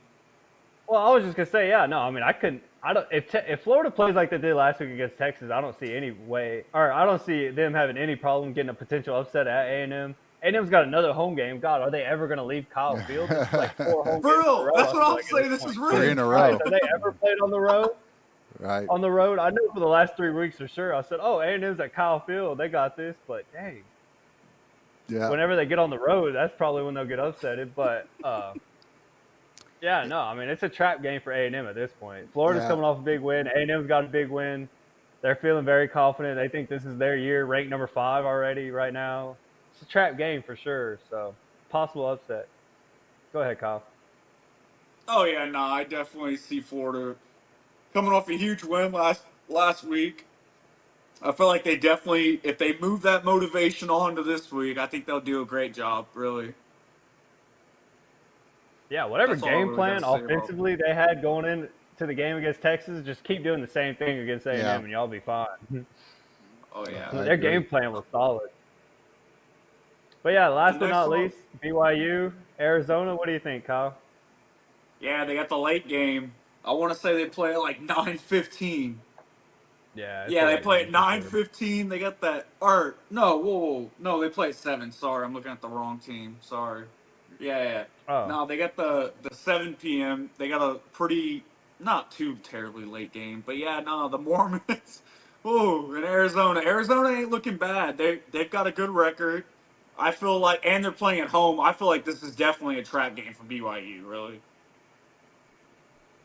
[SPEAKER 3] well, I was just gonna say, yeah, no, I mean, I couldn't. I don't. If Florida plays like they did last week against Texas, I don't see any way, or I don't see them having any problem getting a potential upset at A&M. A&M's got another home game. God, are they ever going to leave Kyle Field? It's like 4 home games in a
[SPEAKER 2] Bro,
[SPEAKER 3] row.
[SPEAKER 2] that's
[SPEAKER 3] I
[SPEAKER 2] what
[SPEAKER 3] feel
[SPEAKER 2] I'm
[SPEAKER 3] like at
[SPEAKER 2] saying.
[SPEAKER 3] this
[SPEAKER 2] This is
[SPEAKER 3] point.
[SPEAKER 1] Three
[SPEAKER 2] rigged.
[SPEAKER 1] in a
[SPEAKER 3] Christ,
[SPEAKER 1] row.
[SPEAKER 3] have they ever played on the road?
[SPEAKER 1] Right.
[SPEAKER 3] On the road, I knew for the last 3 weeks for sure. I said, "Oh, A&M's at Kyle Field. They got this." But dang,
[SPEAKER 1] Yeah.
[SPEAKER 3] whenever they get on the road, that's probably when they'll get upsetted. But yeah, no, I mean it's a trap game for A&M at this point. Florida's
[SPEAKER 1] Yeah.
[SPEAKER 3] coming off a big win. A&M's got a big win. They're feeling very confident. They think this is their year, ranked number 5 already right now. It's a trap game for sure. So possible upset. Go ahead, Kyle.
[SPEAKER 2] Oh yeah, no, I definitely see Florida coming off a huge win last week. I feel like they definitely, if they move that motivation on to this week, I think they'll do a great job. Really,
[SPEAKER 3] Yeah, whatever
[SPEAKER 2] that's all I
[SPEAKER 3] game
[SPEAKER 2] really got to
[SPEAKER 3] plan
[SPEAKER 2] say about.
[SPEAKER 3] offensively they had going into the game against Texas, just keep doing the same thing against A&M,
[SPEAKER 1] Yeah.
[SPEAKER 3] and y'all be fine.
[SPEAKER 2] Oh yeah,
[SPEAKER 1] I
[SPEAKER 3] Their
[SPEAKER 1] agree.
[SPEAKER 3] game plan was solid. But yeah,
[SPEAKER 2] the
[SPEAKER 3] last but
[SPEAKER 2] next
[SPEAKER 3] not
[SPEAKER 2] one,
[SPEAKER 3] least, BYU, Arizona. What do you think, Kyle?
[SPEAKER 2] yeah, they got the late game. I want to say they play at like 9:15.
[SPEAKER 3] Yeah, it's a
[SPEAKER 2] Yeah, they
[SPEAKER 3] late
[SPEAKER 2] play
[SPEAKER 3] game
[SPEAKER 2] at
[SPEAKER 3] for
[SPEAKER 2] nine
[SPEAKER 3] sure.
[SPEAKER 2] fifteen. They got that. Or no, whoa, no, they play at 7. Sorry, I'm looking at the wrong team. Sorry. Yeah, yeah.
[SPEAKER 3] Oh,
[SPEAKER 2] No, they got the 7 p.m. They got a pretty not too terribly late game, but yeah, no, the Mormons. Ooh, in Arizona. Arizona ain't looking bad. They've got a good record. I feel like, and they're playing at home. I feel like this is definitely a trap game for BYU. Really.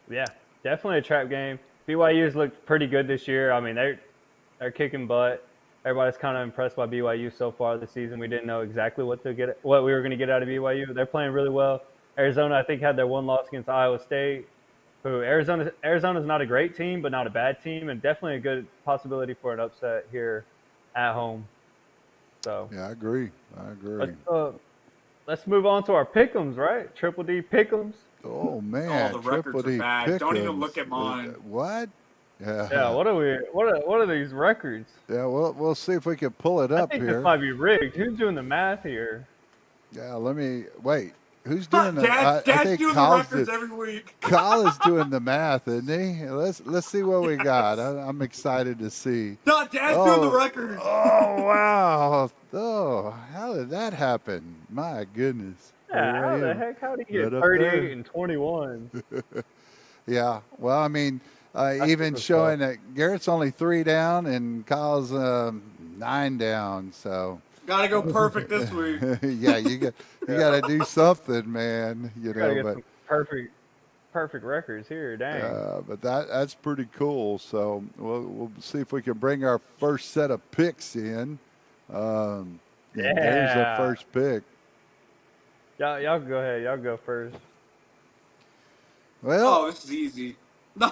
[SPEAKER 3] yeah, definitely a trap game. BYU's looked pretty good this year. I mean, they're kicking butt. Everybody's kind of impressed by BYU so far this season. We didn't know exactly what we were going to get out of BYU. They're playing really well. Arizona, I think, had their one loss against Iowa State. Who Arizona's not a great team, but not a bad team, and definitely a good possibility for an upset here at home. So
[SPEAKER 1] Yeah, I agree. I agree.
[SPEAKER 3] let's move on to our pick'ems, right? Triple D pick'ems.
[SPEAKER 1] Oh
[SPEAKER 2] Oh,
[SPEAKER 1] man,
[SPEAKER 2] the
[SPEAKER 1] Triple
[SPEAKER 2] records are
[SPEAKER 1] D
[SPEAKER 2] bad. Don't even look
[SPEAKER 1] Pickums.
[SPEAKER 2] at mine.
[SPEAKER 1] What?
[SPEAKER 3] Yeah,
[SPEAKER 1] Yeah.
[SPEAKER 3] what are these records?
[SPEAKER 1] Yeah. We'll see if we can pull it
[SPEAKER 3] I
[SPEAKER 1] up
[SPEAKER 3] think this
[SPEAKER 1] here.
[SPEAKER 3] might be rigged. Who's doing the math here?
[SPEAKER 1] Yeah. Let me wait. Who's doing the? I
[SPEAKER 2] Dad's
[SPEAKER 1] think
[SPEAKER 2] doing the records every week.
[SPEAKER 1] Kyle is doing the math, isn't he? Let's see what we got.
[SPEAKER 2] Yes.
[SPEAKER 1] I'm excited to see.
[SPEAKER 2] No, Dad's doing the
[SPEAKER 1] Oh,
[SPEAKER 2] records.
[SPEAKER 1] oh wow! Oh, how did that happen? My goodness!
[SPEAKER 3] Yeah,
[SPEAKER 1] Here
[SPEAKER 3] how
[SPEAKER 1] I
[SPEAKER 3] the
[SPEAKER 1] am,
[SPEAKER 3] heck? How did he
[SPEAKER 1] right
[SPEAKER 3] get
[SPEAKER 1] up
[SPEAKER 3] 38
[SPEAKER 1] there.
[SPEAKER 3] and 21?
[SPEAKER 1] Yeah. Well, I mean,
[SPEAKER 3] That's
[SPEAKER 1] even
[SPEAKER 3] super tough.
[SPEAKER 1] showing that Garrett's only 3 down and Kyle's 9 down. So
[SPEAKER 2] Gotta go perfect this week.
[SPEAKER 1] yeah, you got to do something, man. You
[SPEAKER 3] Gotta
[SPEAKER 1] know,
[SPEAKER 3] get
[SPEAKER 1] but
[SPEAKER 3] some perfect records here. Dang.
[SPEAKER 1] that's pretty cool. So we'll see if we can bring our first set of picks in. And there's the
[SPEAKER 3] Yeah.
[SPEAKER 1] first pick.
[SPEAKER 3] Y'all go ahead. Y'all go first.
[SPEAKER 1] Well,
[SPEAKER 2] Oh, this is easy. No.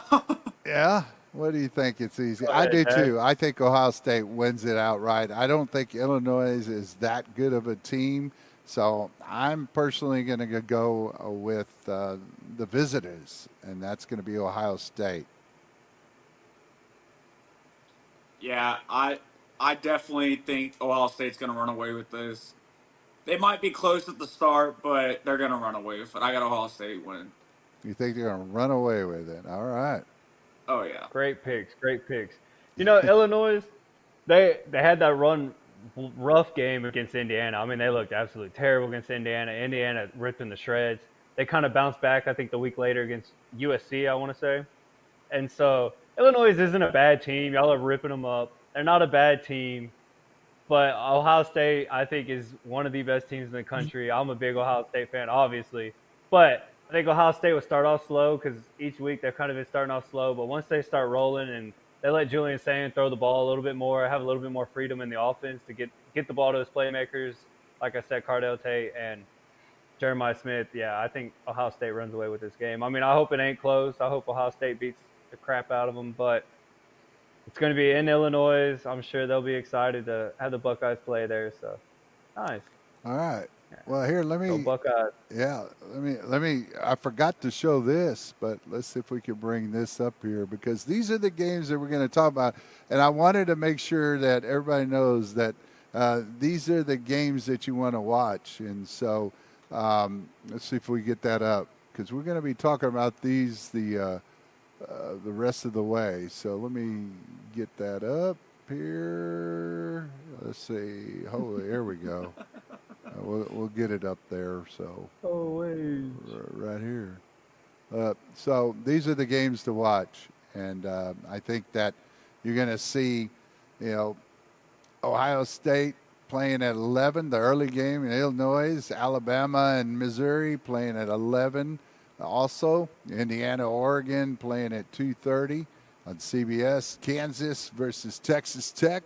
[SPEAKER 1] yeah. What do you think? It's easy.
[SPEAKER 3] Go
[SPEAKER 1] I
[SPEAKER 3] ahead,
[SPEAKER 1] do
[SPEAKER 3] Ted.
[SPEAKER 1] too. I think Ohio State wins it outright. I don't think Illinois is that good of a team. So I'm personally going to go with the visitors, and that's going to be Ohio State.
[SPEAKER 2] Yeah, I definitely think Ohio State's gonna run away with this. They might be close at the start, but they're gonna run away with it. I got Ohio State winning.
[SPEAKER 1] You think they're going to run away with it? All right.
[SPEAKER 2] Oh yeah.
[SPEAKER 3] Great picks. Great picks. Illinois, they had that rough game against Indiana. I mean, they looked absolutely terrible against Indiana. Indiana ripped them to shreds. They kind of bounced back, I think, the week later against USC, I want to say. And so Illinois isn't a bad team. Y'all are ripping them up. They're not a bad team. But Ohio State, I think, is one of the best teams in the country. I'm a big Ohio State fan, obviously. But I think Ohio State will start off slow because each week they're kind of been starting off slow. But once they start rolling and they let Julian Sand throw the ball a little bit more, have a little bit more freedom in the offense to get the ball to his playmakers, like I said, Cardell Tate and Jeremiah Smith, yeah, I think Ohio State runs away with this game. I mean, I hope it ain't close. I hope Ohio State beats the crap out of them. But it's going to be in Illinois. I'm sure they'll be excited to have the Buckeyes play there. So nice.
[SPEAKER 1] All right.
[SPEAKER 3] Yeah.
[SPEAKER 1] Well, here,
[SPEAKER 3] Go Buckeyes.
[SPEAKER 1] yeah, let me, I forgot to show this, but let's see if we can bring this up here because these are the games that we're going to talk about. And I wanted to make sure that everybody knows that these are the games that you want to watch. And so let's see if we get that up because we're going to be talking about these the rest of the way. So let me get that up here. Let's see. Holy, here we go. We'll get it up there. So right here. So these are the games to watch, and I think that you're going to see, Ohio State playing at 11, the early game in Illinois, Alabama and Missouri playing at 11. Also, Indiana, Oregon playing at 2:30 on CBS. Kansas versus Texas Tech.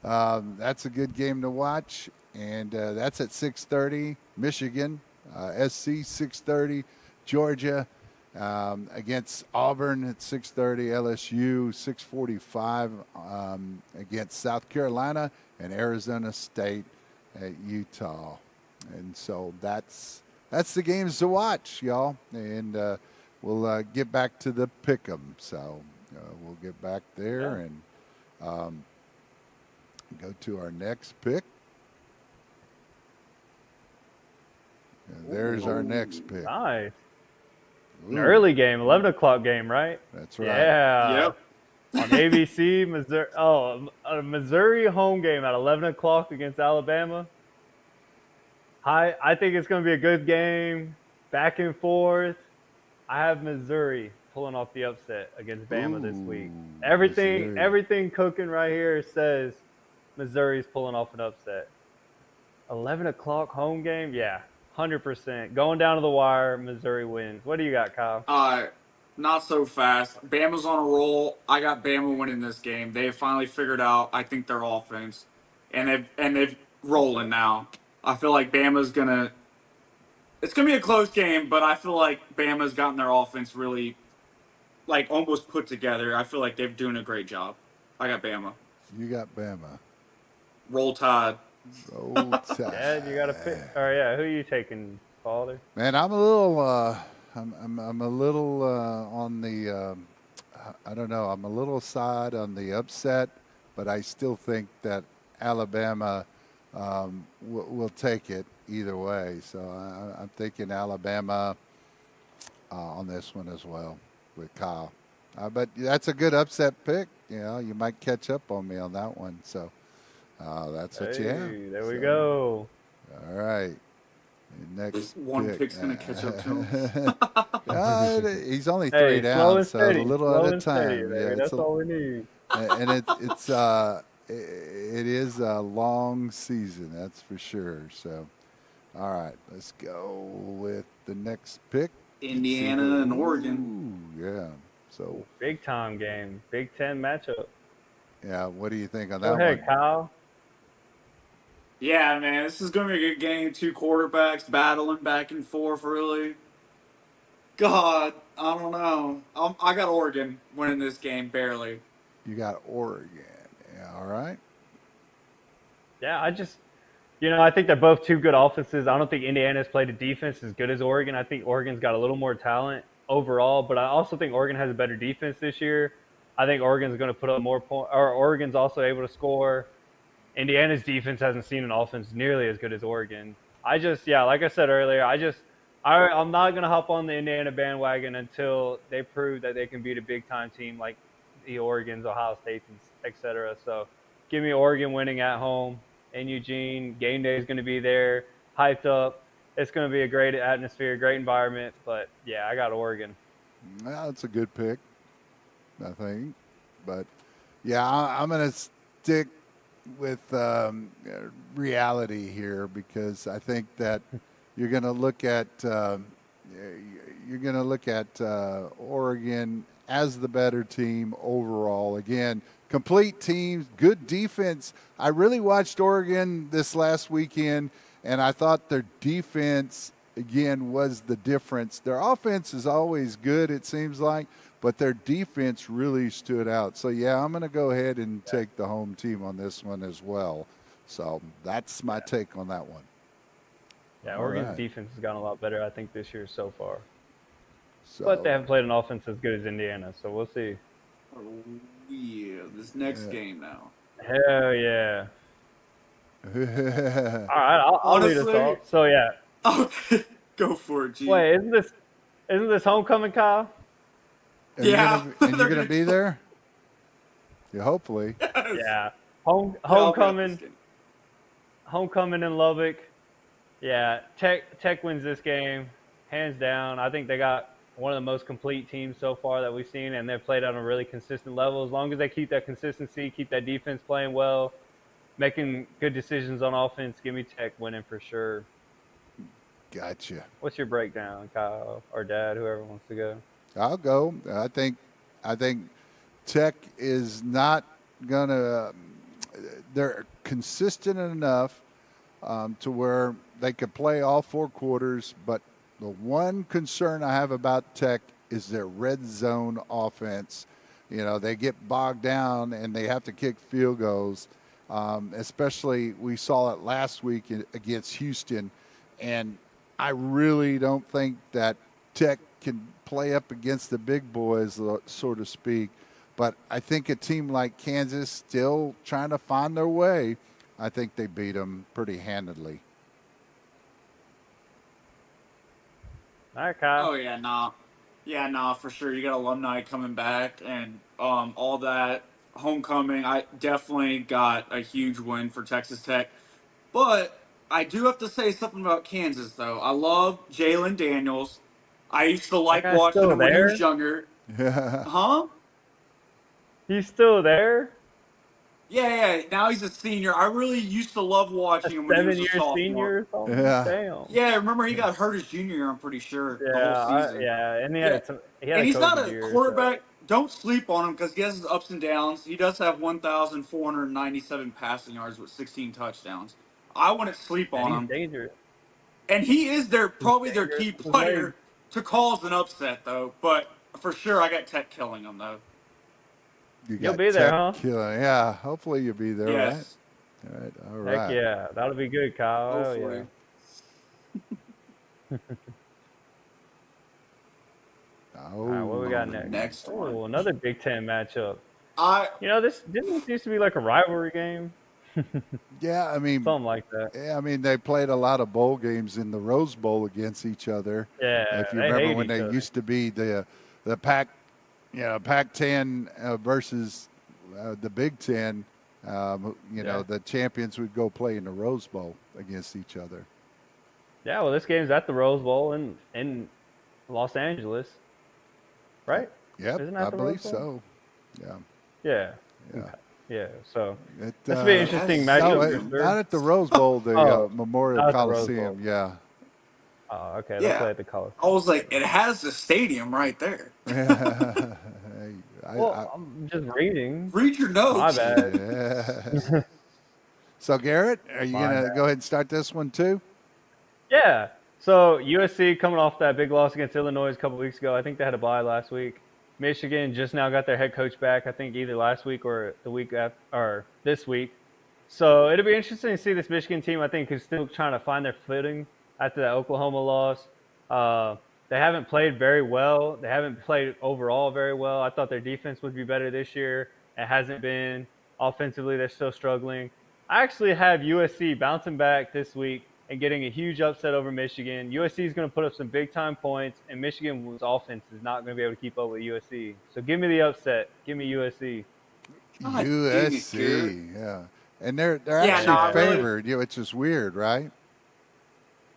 [SPEAKER 1] That's a good game to watch, and that's at 6:30. Michigan, SC 6:30. Georgia against Auburn at 6:30. LSU 6:45 against South Carolina, and Arizona State at Utah. And so that's the games to watch, y'all. And we'll get back to the pick 'em. So we'll get back there and go to our next pick. And there's our next pick.
[SPEAKER 3] Nice.
[SPEAKER 1] Ooh,
[SPEAKER 3] An early game, 11 o'clock game, right?
[SPEAKER 1] that's right.
[SPEAKER 3] Yeah.
[SPEAKER 2] Yep.
[SPEAKER 3] On ABC, Missouri. Oh, a Missouri home game at 11 o'clock against Alabama. I think it's going to be a good game, back and forth. I have Missouri pulling off the upset against Bama this week.
[SPEAKER 1] Ooh,
[SPEAKER 3] Everything,
[SPEAKER 1] Missouri.
[SPEAKER 3] everything cooking right here says Missouri's pulling off an upset. 11 o'clock home game, yeah, 100%. Going down to the wire, Missouri wins. What do you got, Kyle?
[SPEAKER 2] Not so fast. Bama's on a roll. I got Bama winning this game. They have finally figured out, I think, their offense, and they've rolling now. I feel like Bama's gonna. It's gonna be a close game, but I feel like Bama's gotten their offense really, like, almost put together. I feel like they're doing a great job. I got Bama.
[SPEAKER 1] You got Bama.
[SPEAKER 2] Roll Tide.
[SPEAKER 1] Roll Tide.
[SPEAKER 3] Yeah, you got to pick. Oh yeah, who are you taking, Father?
[SPEAKER 1] Man, I'm a little. I'm a little on the. I don't know. I'm a little side on the upset, but I still think that Alabama will take it either way. So I'm thinking Alabama on this one as well with Kyle. But that's a good upset pick. You might catch up on me on that one. So that's what you have.
[SPEAKER 3] Hey, there we
[SPEAKER 1] So,
[SPEAKER 3] go.
[SPEAKER 1] All right. Next
[SPEAKER 2] This one
[SPEAKER 1] pick.
[SPEAKER 2] pick's gonna catch up to him.
[SPEAKER 1] He's only
[SPEAKER 3] Hey,
[SPEAKER 1] three
[SPEAKER 3] slow
[SPEAKER 1] down,
[SPEAKER 3] and
[SPEAKER 1] so
[SPEAKER 3] steady.
[SPEAKER 1] a little
[SPEAKER 3] Slow
[SPEAKER 1] at a
[SPEAKER 3] and steady,
[SPEAKER 1] time.
[SPEAKER 3] baby. That's all we need.
[SPEAKER 1] And it is a long season, that's for sure. So, all right, let's go with the next pick.
[SPEAKER 2] Indiana and Oregon.
[SPEAKER 1] Ooh, yeah. So,
[SPEAKER 3] Big time game. Big Ten matchup.
[SPEAKER 1] yeah, what do you think on
[SPEAKER 3] Go
[SPEAKER 1] that
[SPEAKER 3] ahead,
[SPEAKER 1] one?
[SPEAKER 3] Kyle.
[SPEAKER 2] Yeah, man, this is going to be a good game. Two quarterbacks battling back and forth, really. God, I don't know. I got Oregon winning this game barely.
[SPEAKER 1] You got Oregon. Yeah, all right.
[SPEAKER 3] Yeah, I think they're both two good offenses. I don't think Indiana's played a defense as good as Oregon. I think Oregon's got a little more talent overall, but I also think Oregon has a better defense this year. I think Oregon's going to put up more points, or Oregon's also able to score. Indiana's defense hasn't seen an offense nearly as good as Oregon. Like I said earlier, I'm not going to hop on the Indiana bandwagon until they prove that they can beat a big time team like the Oregons, Ohio States, etc. So give me Oregon winning at home in Eugene. Game day is going to be there, hyped up. It's going to be a great atmosphere, great environment. But yeah, I got Oregon.
[SPEAKER 1] Well, that's a good pick, I think. But yeah, I'm going to stick with reality here because I think that you're going to look at Oregon as the better team overall. Again, complete teams, good defense. I really watched Oregon this last weekend, and I thought their defense again was the difference. Their offense is always good, it seems like, but their defense really stood out. So, yeah, I'm going to go ahead and take the home team on this one as well. So that's my take on that one.
[SPEAKER 3] Yeah,
[SPEAKER 1] All
[SPEAKER 3] Oregon's
[SPEAKER 1] right.
[SPEAKER 3] defense has gotten a lot better, I think, this year so far.
[SPEAKER 1] So,
[SPEAKER 3] But they haven't played an offense as good as Indiana, so we'll see.
[SPEAKER 2] Oh, yeah, this next
[SPEAKER 1] Yeah.
[SPEAKER 2] game now.
[SPEAKER 3] Hell yeah. All
[SPEAKER 1] and
[SPEAKER 3] right, I'll lead us
[SPEAKER 2] Honestly-
[SPEAKER 3] off. So, yeah.
[SPEAKER 2] Okay, go for it, G.
[SPEAKER 3] Wait, isn't this homecoming, Kyle?
[SPEAKER 2] Yeah.
[SPEAKER 1] you're gonna be there? Yeah, hopefully.
[SPEAKER 2] Yes.
[SPEAKER 3] Yeah.
[SPEAKER 2] I'll be at this
[SPEAKER 3] Homecoming.
[SPEAKER 2] game.
[SPEAKER 3] Homecoming in Lubbock. Yeah, Tech wins this game, hands down. I think they got one of the most complete teams so far that we've seen, and they've played on a really consistent level. As long as they keep that consistency, keep that defense playing well, making good decisions on offense, give me Tech winning for sure.
[SPEAKER 1] Gotcha.
[SPEAKER 3] What's your breakdown, Kyle or Dad, whoever wants to go?
[SPEAKER 1] I'll go. I think Tech is not gonna. They're consistent enough to where they could play all four quarters. But the one concern I have about Tech is their red zone offense. You know, they get bogged down and they have to kick field goals. Especially, we saw it last week against Houston, and I really don't think that Tech can play up against the big boys, so to speak. But I think a team like Kansas, still trying to find their way, I think they beat them pretty handedly.
[SPEAKER 3] All right, Kyle.
[SPEAKER 2] Oh yeah, nah. Yeah, nah, for sure. You got alumni coming back and all that homecoming. I definitely got a huge win for Texas Tech. But I do have to say something about Kansas though. I love Jalen Daniels. I used to like
[SPEAKER 3] guy's
[SPEAKER 2] watching
[SPEAKER 3] still
[SPEAKER 2] him when he
[SPEAKER 3] there?
[SPEAKER 2] was younger.
[SPEAKER 1] Yeah.
[SPEAKER 2] Huh?
[SPEAKER 3] He's still there?
[SPEAKER 2] Yeah. Now he's a senior. I really used to love
[SPEAKER 3] A
[SPEAKER 2] watching him when he was a
[SPEAKER 3] 7-year
[SPEAKER 2] sophomore.
[SPEAKER 3] senior or something?
[SPEAKER 1] Yeah.
[SPEAKER 3] Damn.
[SPEAKER 2] Yeah, remember he got hurt his junior year, I'm pretty sure, the whole season.
[SPEAKER 3] And he
[SPEAKER 2] Yeah.
[SPEAKER 3] had he had
[SPEAKER 2] And
[SPEAKER 3] a
[SPEAKER 2] he's not
[SPEAKER 3] COVID
[SPEAKER 2] a
[SPEAKER 3] year, so-
[SPEAKER 2] quarterback. Don't sleep on him because he has his ups and downs. He does have 1,497 passing yards with 16 touchdowns. I wouldn't sleep on
[SPEAKER 3] And
[SPEAKER 2] him.
[SPEAKER 3] he's dangerous.
[SPEAKER 2] And he is probably their key
[SPEAKER 3] dangerous.
[SPEAKER 2] player to cause an upset, though. But for sure, I got Tech killing him, though.
[SPEAKER 1] You
[SPEAKER 3] You'll
[SPEAKER 1] got
[SPEAKER 3] be there,
[SPEAKER 1] Tech
[SPEAKER 3] huh?
[SPEAKER 1] killing. Yeah, hopefully you'll be there,
[SPEAKER 2] Yes.
[SPEAKER 1] right? All right.
[SPEAKER 3] Heck yeah, that'll be good, Kyle. Hell
[SPEAKER 2] Hopefully.
[SPEAKER 3] yeah.
[SPEAKER 1] Oh,
[SPEAKER 3] All right, what we got
[SPEAKER 2] the
[SPEAKER 3] next?
[SPEAKER 2] next one.
[SPEAKER 3] Oh, another Big Ten matchup. This used to be like a rivalry game,
[SPEAKER 1] yeah, I mean,
[SPEAKER 3] something like that.
[SPEAKER 1] yeah, I mean, they played a lot of bowl games in the Rose Bowl against each other.
[SPEAKER 3] Yeah,
[SPEAKER 1] If you
[SPEAKER 3] they
[SPEAKER 1] remember
[SPEAKER 3] hate
[SPEAKER 1] when
[SPEAKER 3] each
[SPEAKER 1] they
[SPEAKER 3] other.
[SPEAKER 1] used to be the Pac-10 versus the Big Ten, the champions would go play in the Rose Bowl against each other.
[SPEAKER 3] Yeah, well, this game's at the Rose Bowl in Los Angeles, right?
[SPEAKER 1] Yep,
[SPEAKER 3] Isn't that
[SPEAKER 1] I
[SPEAKER 3] the
[SPEAKER 1] believe
[SPEAKER 3] Rose Bowl?
[SPEAKER 1] so. Yeah,
[SPEAKER 3] Yeah,
[SPEAKER 1] yeah.
[SPEAKER 3] yeah. So
[SPEAKER 1] It,
[SPEAKER 3] this will be an interesting matchup.
[SPEAKER 1] no,
[SPEAKER 3] for sure.
[SPEAKER 1] not at the Rose Bowl, the
[SPEAKER 3] Oh,
[SPEAKER 1] Memorial
[SPEAKER 3] not at the Rose
[SPEAKER 1] Coliseum.
[SPEAKER 3] Bowl.
[SPEAKER 1] Yeah.
[SPEAKER 3] Oh, okay.
[SPEAKER 2] Yeah.
[SPEAKER 3] They play at the Coliseum.
[SPEAKER 2] I was like, it has the stadium right there.
[SPEAKER 1] Hey,
[SPEAKER 3] Well, I'm just reading.
[SPEAKER 2] Read your notes.
[SPEAKER 3] My bad.
[SPEAKER 1] yeah. So, Garrett, are you going to go ahead and start this one too?
[SPEAKER 3] Yeah. So USC coming off that big loss against Illinois a couple weeks ago. I think they had a bye last week. Michigan just now got their head coach back. I think either last week or the week after, or this week. So it'll be interesting to see this Michigan team. I think is still trying to find their footing after that Oklahoma loss. They haven't played very well. They haven't played overall very well. I thought their defense would be better this year. It hasn't been. Offensively, they're still struggling. I actually have USC bouncing back this week and getting a huge upset over Michigan. USC is going to put up some big time points, and Michigan's offense is not going to be able to keep up with USC. So give me the upset. Give me USC.
[SPEAKER 2] God,
[SPEAKER 1] USC, yeah, and they're
[SPEAKER 2] Yeah,
[SPEAKER 1] actually
[SPEAKER 2] no, I really-
[SPEAKER 1] favored. Which is weird, right?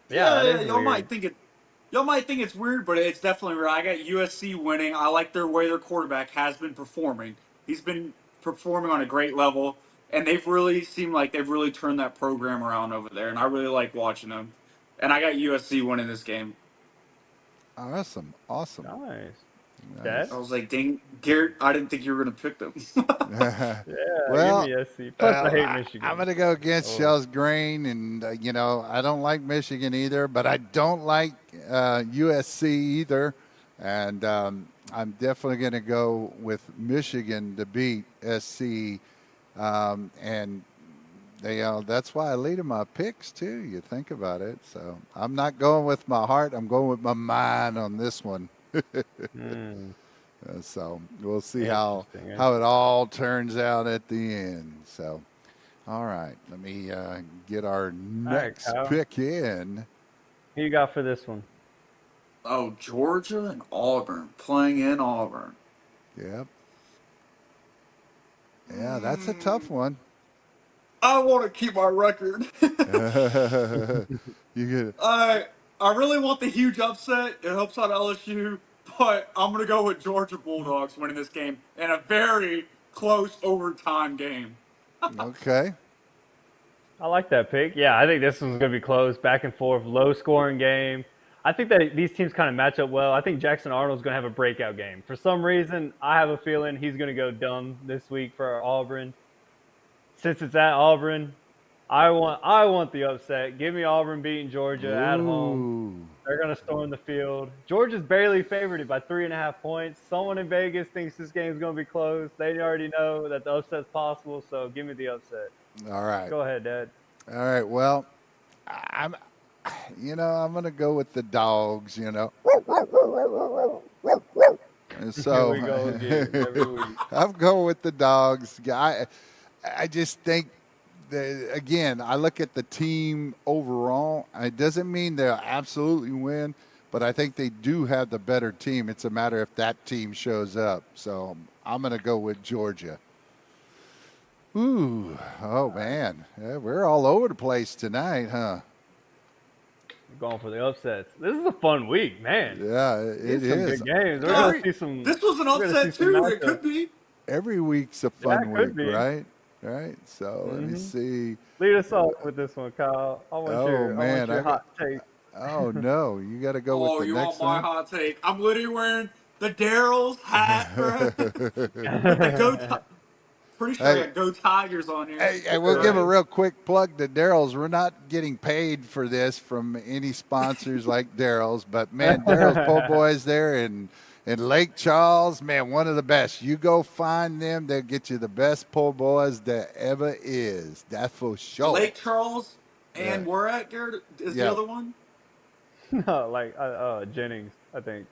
[SPEAKER 3] Yeah, it is
[SPEAKER 2] y'all
[SPEAKER 3] weird.
[SPEAKER 2] might think it's weird, but it's definitely real. I got USC winning. I like their way their quarterback has been performing. He's been performing on a great level, and they've really seemed like they've really turned that program around over there, and I really like watching them. And I got USC winning this game.
[SPEAKER 1] Awesome.
[SPEAKER 3] Nice.
[SPEAKER 1] Nice.
[SPEAKER 3] Dad?
[SPEAKER 2] I was like, dang, Garrett, I didn't think you were going to pick them.
[SPEAKER 3] Yeah,
[SPEAKER 1] Well,
[SPEAKER 3] give me SC. Plus, I hate Michigan.
[SPEAKER 1] I'm going to go against
[SPEAKER 3] Oh.
[SPEAKER 1] Shells Green, and I don't like Michigan either, but I don't like USC either, and I'm definitely going to go with Michigan to beat SC, and that's why I lead in my picks too. You think about it, so I'm not going with my heart. I'm going with my mind on this one.
[SPEAKER 3] Mm.
[SPEAKER 1] So we'll see how
[SPEAKER 3] Interesting,
[SPEAKER 1] it all turns out at the end. So, all right, let me get our next
[SPEAKER 3] Kyle.
[SPEAKER 1] pick in.
[SPEAKER 3] Who you got for this one?
[SPEAKER 2] Oh, Georgia and Auburn playing in Auburn.
[SPEAKER 1] Yep. Yeah, that's a tough one.
[SPEAKER 2] I want to keep my record.
[SPEAKER 1] You get it.
[SPEAKER 2] I really want the huge upset. It helps out LSU, but I'm going to go with Georgia Bulldogs winning this game in a very close overtime game.
[SPEAKER 1] Okay.
[SPEAKER 3] I like that pick. Yeah, I think this one's going to be close, back and forth, low scoring game. I think that these teams kind of match up well. I think Jackson Arnold's going to have a breakout game. For some reason, I have a feeling he's going to go dumb this week for Auburn. Since it's at Auburn, I want the upset. Give me Auburn beating Georgia at home.
[SPEAKER 1] Ooh.
[SPEAKER 3] They're going to storm the field. Georgia's barely favored by 3.5 points. Someone in Vegas thinks this game's going to be close. They already know that the upset's possible, so give me the upset.
[SPEAKER 1] All right.
[SPEAKER 3] Go ahead, Dad.
[SPEAKER 1] All right. Well, I'm going to go with the dogs. And so
[SPEAKER 3] Here we go again, every week.
[SPEAKER 1] I'm going with the dogs. I just think that, again, I look at the team overall. It doesn't mean they'll absolutely win, but I think they do have the better team. It's a matter if that team shows up. So I'm going to go with Georgia. Ooh, oh man, yeah, we're all over the place tonight, huh?
[SPEAKER 3] We're going for the upsets. This is a fun week, man.
[SPEAKER 1] Yeah, it
[SPEAKER 3] These some
[SPEAKER 1] is.
[SPEAKER 3] good games. We're going to see some.
[SPEAKER 2] This was an
[SPEAKER 3] we're gonna
[SPEAKER 2] upset
[SPEAKER 3] see some
[SPEAKER 2] too. It
[SPEAKER 3] matchups.
[SPEAKER 2] could be.
[SPEAKER 1] Every week's a
[SPEAKER 3] Yeah,
[SPEAKER 1] fun
[SPEAKER 3] it could
[SPEAKER 1] week,
[SPEAKER 3] be.
[SPEAKER 1] right? Right. So let me see.
[SPEAKER 3] Lead us off with this one, Kyle. I want
[SPEAKER 1] Oh,
[SPEAKER 3] your,
[SPEAKER 1] man,
[SPEAKER 3] I want your
[SPEAKER 1] I
[SPEAKER 3] hot take.
[SPEAKER 1] Oh no, you got to go
[SPEAKER 2] Oh,
[SPEAKER 1] with the
[SPEAKER 2] you want
[SPEAKER 1] next
[SPEAKER 2] my
[SPEAKER 1] one.
[SPEAKER 2] hot take? I'm literally wearing the Daryl's hat, bro. The Pretty sure I
[SPEAKER 1] Hey.
[SPEAKER 2] got Go Tigers on here.
[SPEAKER 1] Hey, we'll give a real quick plug to Daryl's. We're not getting paid for this from any sponsors like Daryl's, but man, Daryl's Po' Boys there in Lake Charles, man, one of the best. You go find them; they'll get you the best po' boys that ever is. That's for sure.
[SPEAKER 2] Lake Charles and
[SPEAKER 1] Yeah.
[SPEAKER 2] where at, Garrett? Is
[SPEAKER 1] Yeah.
[SPEAKER 2] the other one?
[SPEAKER 3] No, like Jennings, I think.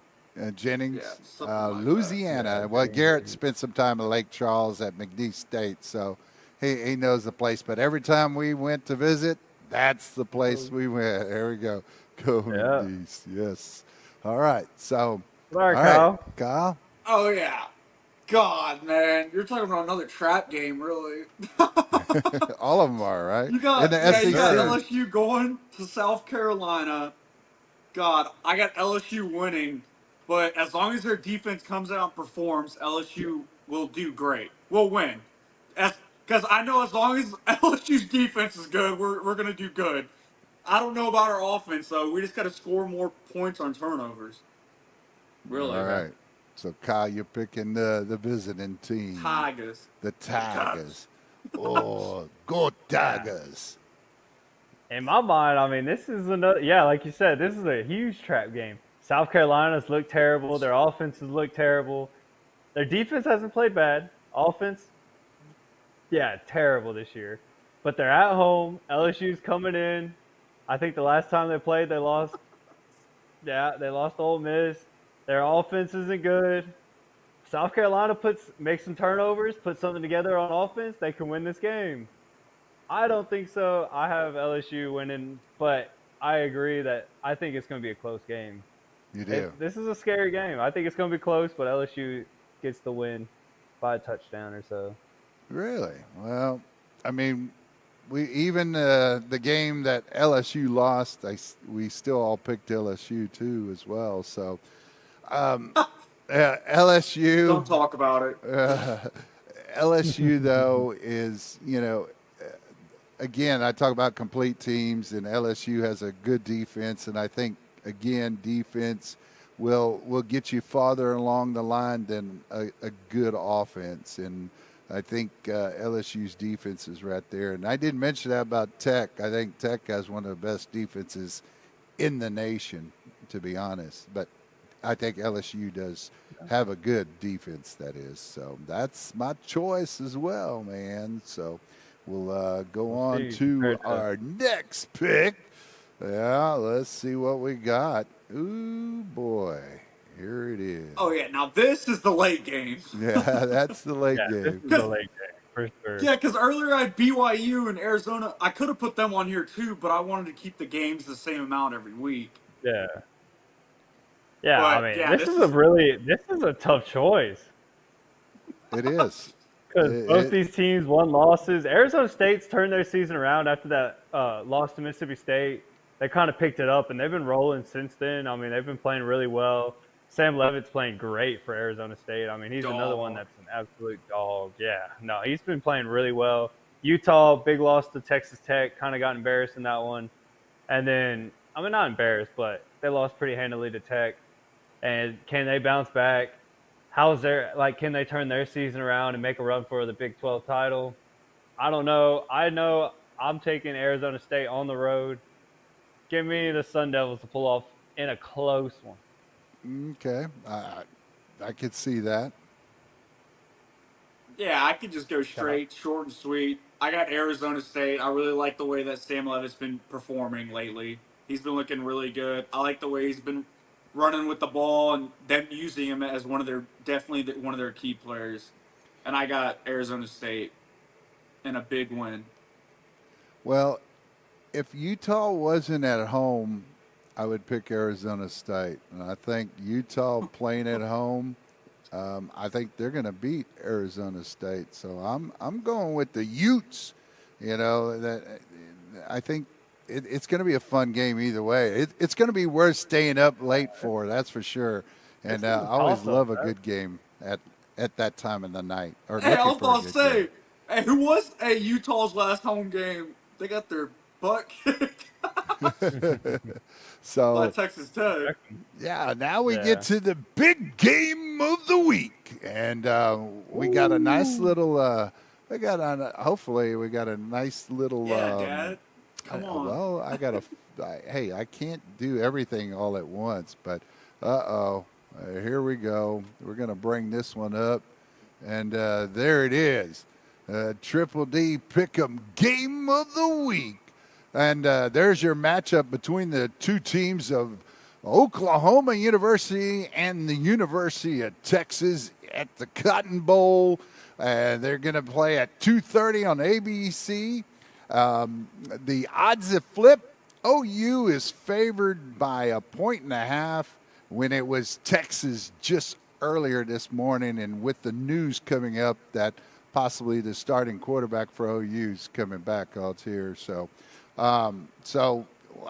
[SPEAKER 1] Jennings,
[SPEAKER 2] Yeah, something like that.
[SPEAKER 1] Louisiana.
[SPEAKER 3] Yeah,
[SPEAKER 1] Well,
[SPEAKER 3] Jennings.
[SPEAKER 1] Garrett spent some time in Lake Charles at McNeese State, so he knows the place. But every time we went to visit, that's the place we went. There we go. Go
[SPEAKER 3] Yeah.
[SPEAKER 1] McNeese. Yes. All right. So,
[SPEAKER 3] All right, Kyle.
[SPEAKER 1] Kyle.
[SPEAKER 2] Oh yeah. God, man, you're talking about another trap game, really.
[SPEAKER 1] All of them are, right?
[SPEAKER 2] You got
[SPEAKER 1] in the E
[SPEAKER 2] you got
[SPEAKER 1] SEC.
[SPEAKER 2] LSU going to South Carolina. God, I got LSU winning, but as long as their defense comes out and performs, LSU will do great. We'll win. Because I know as long as LSU's defense is good, we're gonna do good. I don't know about our offense though. We just got to score more points on turnovers. Really,
[SPEAKER 1] All
[SPEAKER 2] man.
[SPEAKER 1] right. So, Kyle, you're picking the visiting team.
[SPEAKER 2] Tigers.
[SPEAKER 1] The Tigers. Oh, go Tigers.
[SPEAKER 3] In my mind, I mean, this is another. Yeah, like you said, this is a huge trap game. South Carolina's look terrible. Their offenses look terrible. Their defense hasn't played bad. Offense, yeah, terrible this year. But they're at home. LSU's coming in. I think the last time they played, they lost. Yeah, they lost to Ole Miss. Their offense isn't good. South Carolina makes some turnovers, puts something together on offense. They can win this game. I don't think so. I have LSU winning, but I agree that I think it's going to be a close game.
[SPEAKER 1] You do.
[SPEAKER 3] This is a scary game. I think it's going to be close, but LSU gets the win by a touchdown or so.
[SPEAKER 1] Really? Well, I mean, we even the game that LSU lost, we still all picked LSU too as well. So LSU
[SPEAKER 2] Don't talk about it.
[SPEAKER 1] LSU though is again I talk about complete teams, and LSU has a good defense, and I think again defense will get you farther along the line than a good offense. And I think LSU's defense is right there. And I didn't mention that about Tech. I think Tech has one of the best defenses in the nation, to be honest. But I think LSU does have a good defense, that is. So that's my choice as well, man. So we'll go on to our next pick. Yeah, let's see what we got. Ooh, boy. Here it is.
[SPEAKER 2] Oh yeah, now this is the late game.
[SPEAKER 1] Yeah, that's the late
[SPEAKER 3] Yeah, this
[SPEAKER 1] game.
[SPEAKER 3] is the late game for sure.
[SPEAKER 2] Yeah, because earlier I had BYU and Arizona. I could have put them on here too, but I wanted to keep the games the same amount every week.
[SPEAKER 3] Yeah. Yeah,
[SPEAKER 2] But,
[SPEAKER 3] I mean,
[SPEAKER 2] yeah,
[SPEAKER 3] this is a tough choice
[SPEAKER 1] It is.
[SPEAKER 3] because both these teams won losses. Arizona State's turned their season around after that loss to Mississippi State. They kind of picked it up, and they've been rolling since then. I mean, they've been playing really well. Sam Levitt's playing great for Arizona State. I mean, he's another one that's an absolute dog. Yeah, no, he's been playing really well. Utah, big loss to Texas Tech, kind of got embarrassed in that one. And then, I mean, not embarrassed, but they lost pretty handily to Tech. And can they bounce back? Can they turn their season around and make a run for the Big 12 title? I don't know. I know I'm taking Arizona State on the road. Give me the Sun Devils to pull off in a close one.
[SPEAKER 1] Okay. I could see that.
[SPEAKER 2] Yeah, I could just go straight, short and sweet. I got Arizona State. I really like the way that Sam Levitt's been performing lately. He's been looking really good. I like the way he's been running with the ball and them using him as definitely one of their key players. And I got Arizona State in a big win.
[SPEAKER 1] Well, if Utah wasn't at home, I would pick Arizona State. And I think Utah playing at home, I think they're going to beat Arizona State. So I'm going with the Utes. I think it's going to be a fun game either way. It's going to be worth staying up late for, that's for sure. And I always love a good game at that time of the night.
[SPEAKER 2] Hey, I was about to say, hey, who was Utah's last home game? They got their butt kicked
[SPEAKER 1] So
[SPEAKER 2] by Texas Tech.
[SPEAKER 1] yeah, now we get to the big game of the week, and we got a nice little. Hopefully, we got a nice little.
[SPEAKER 2] Yeah, Dad. Come on.
[SPEAKER 1] Well, hey, I can't do everything all at once, but here we go. We're gonna bring this one up, and there it is. Triple D Pick'em Game of the Week. And there's your matchup between the two teams of Oklahoma University and the University of Texas at the Cotton Bowl. They're going to play at 2:30 on ABC. The odds have flipped. OU is favored by 1.5 when it was Texas just earlier this morning, and with the news coming up that possibly the starting quarterback for OU is coming back out here. So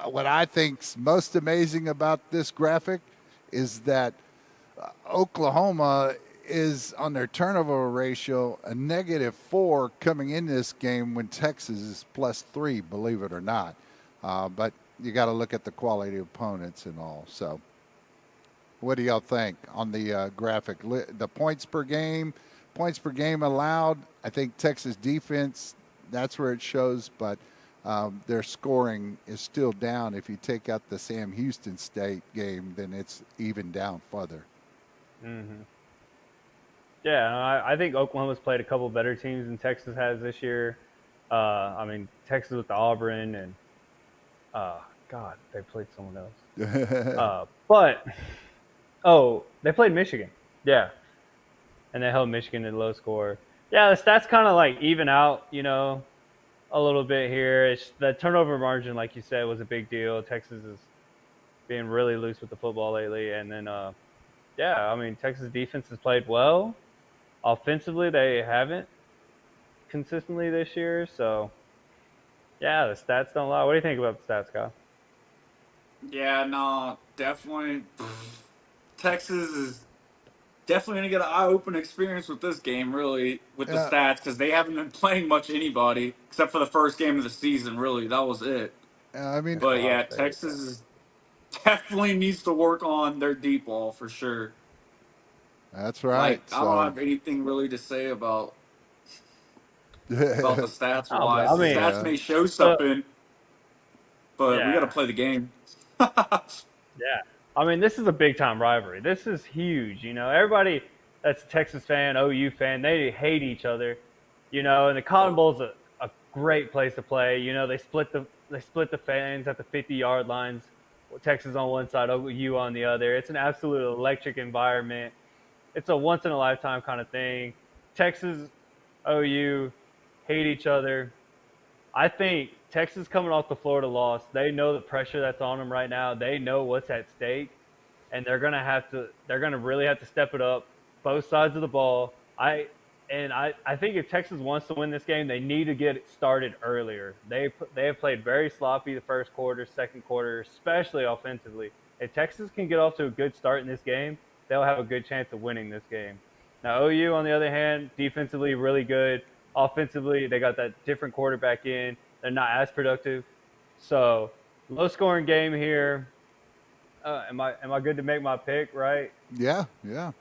[SPEAKER 1] what I think's most amazing about this graphic is that Oklahoma is on their turnover ratio a -4 coming into this game when Texas is +3, believe it or not. But you got to look at the quality of opponents and all. So what do y'all think on the graphic? The points per game points per game allowed, I think Texas defense, that's where it shows, but their scoring is still down. If you take out the Sam Houston State game, then it's even down further.
[SPEAKER 3] Mm-hmm. Yeah, I think Oklahoma's played a couple better teams than Texas has this year. I mean, Texas with the Auburn and God, they played someone else. But they played Michigan. Yeah, and they held Michigan to low score. Yeah, the stats kind of like even out, a little bit here. It's the turnover margin, like you said, was a big deal. Texas is being really loose with the football lately, and then yeah, I mean Texas defense has played well. Offensively, they haven't consistently this year, so yeah, the stats don't lie. What do you think about the stats, Kyle?
[SPEAKER 2] Yeah, no, definitely. Texas is definitely going to get an eye-opening experience with this game, really, with the
[SPEAKER 1] Yeah,
[SPEAKER 2] stats, because they haven't been playing much anybody except for the first game of the season. Really, that was it.
[SPEAKER 1] I mean,
[SPEAKER 2] But
[SPEAKER 3] Ohio
[SPEAKER 2] yeah,
[SPEAKER 3] State.
[SPEAKER 2] Texas definitely needs to work on their deep ball for sure.
[SPEAKER 1] that's
[SPEAKER 2] Like,
[SPEAKER 1] right.
[SPEAKER 2] I don't
[SPEAKER 1] So,
[SPEAKER 2] have anything really to say about the stats
[SPEAKER 3] Oh, but I
[SPEAKER 2] wise. The
[SPEAKER 3] mean,
[SPEAKER 2] stats
[SPEAKER 1] yeah,
[SPEAKER 2] may show
[SPEAKER 3] so
[SPEAKER 2] something, but we got to
[SPEAKER 3] yeah,
[SPEAKER 2] play the game.
[SPEAKER 3] yeah. I mean, this is a big time rivalry. This is huge. Everybody that's a Texas fan, OU fan, they hate each other. And the Cotton
[SPEAKER 2] Oh,
[SPEAKER 3] Bowl's a great place to play. They split the fans at the 50-yard lines. Texas on one side, OU on the other. It's an absolute electric environment. It's a once in a lifetime kind of thing. Texas, OU hate each other. I think Texas coming off the Florida loss, they know the pressure that's on them right now. They know what's at stake, and they're gonna really have to step it up, both sides of the ball. I think if Texas wants to win this game, they need to get it started earlier. They have played very sloppy the first quarter, second quarter, especially offensively. If Texas can get off to a good start in this game, they'll have a good chance of winning this game. Now OU, on the other hand, defensively really good. Offensively, they got that different quarterback in. They're not as productive. So low scoring game here. Am I good to make my pick, right?
[SPEAKER 1] yeah, yeah.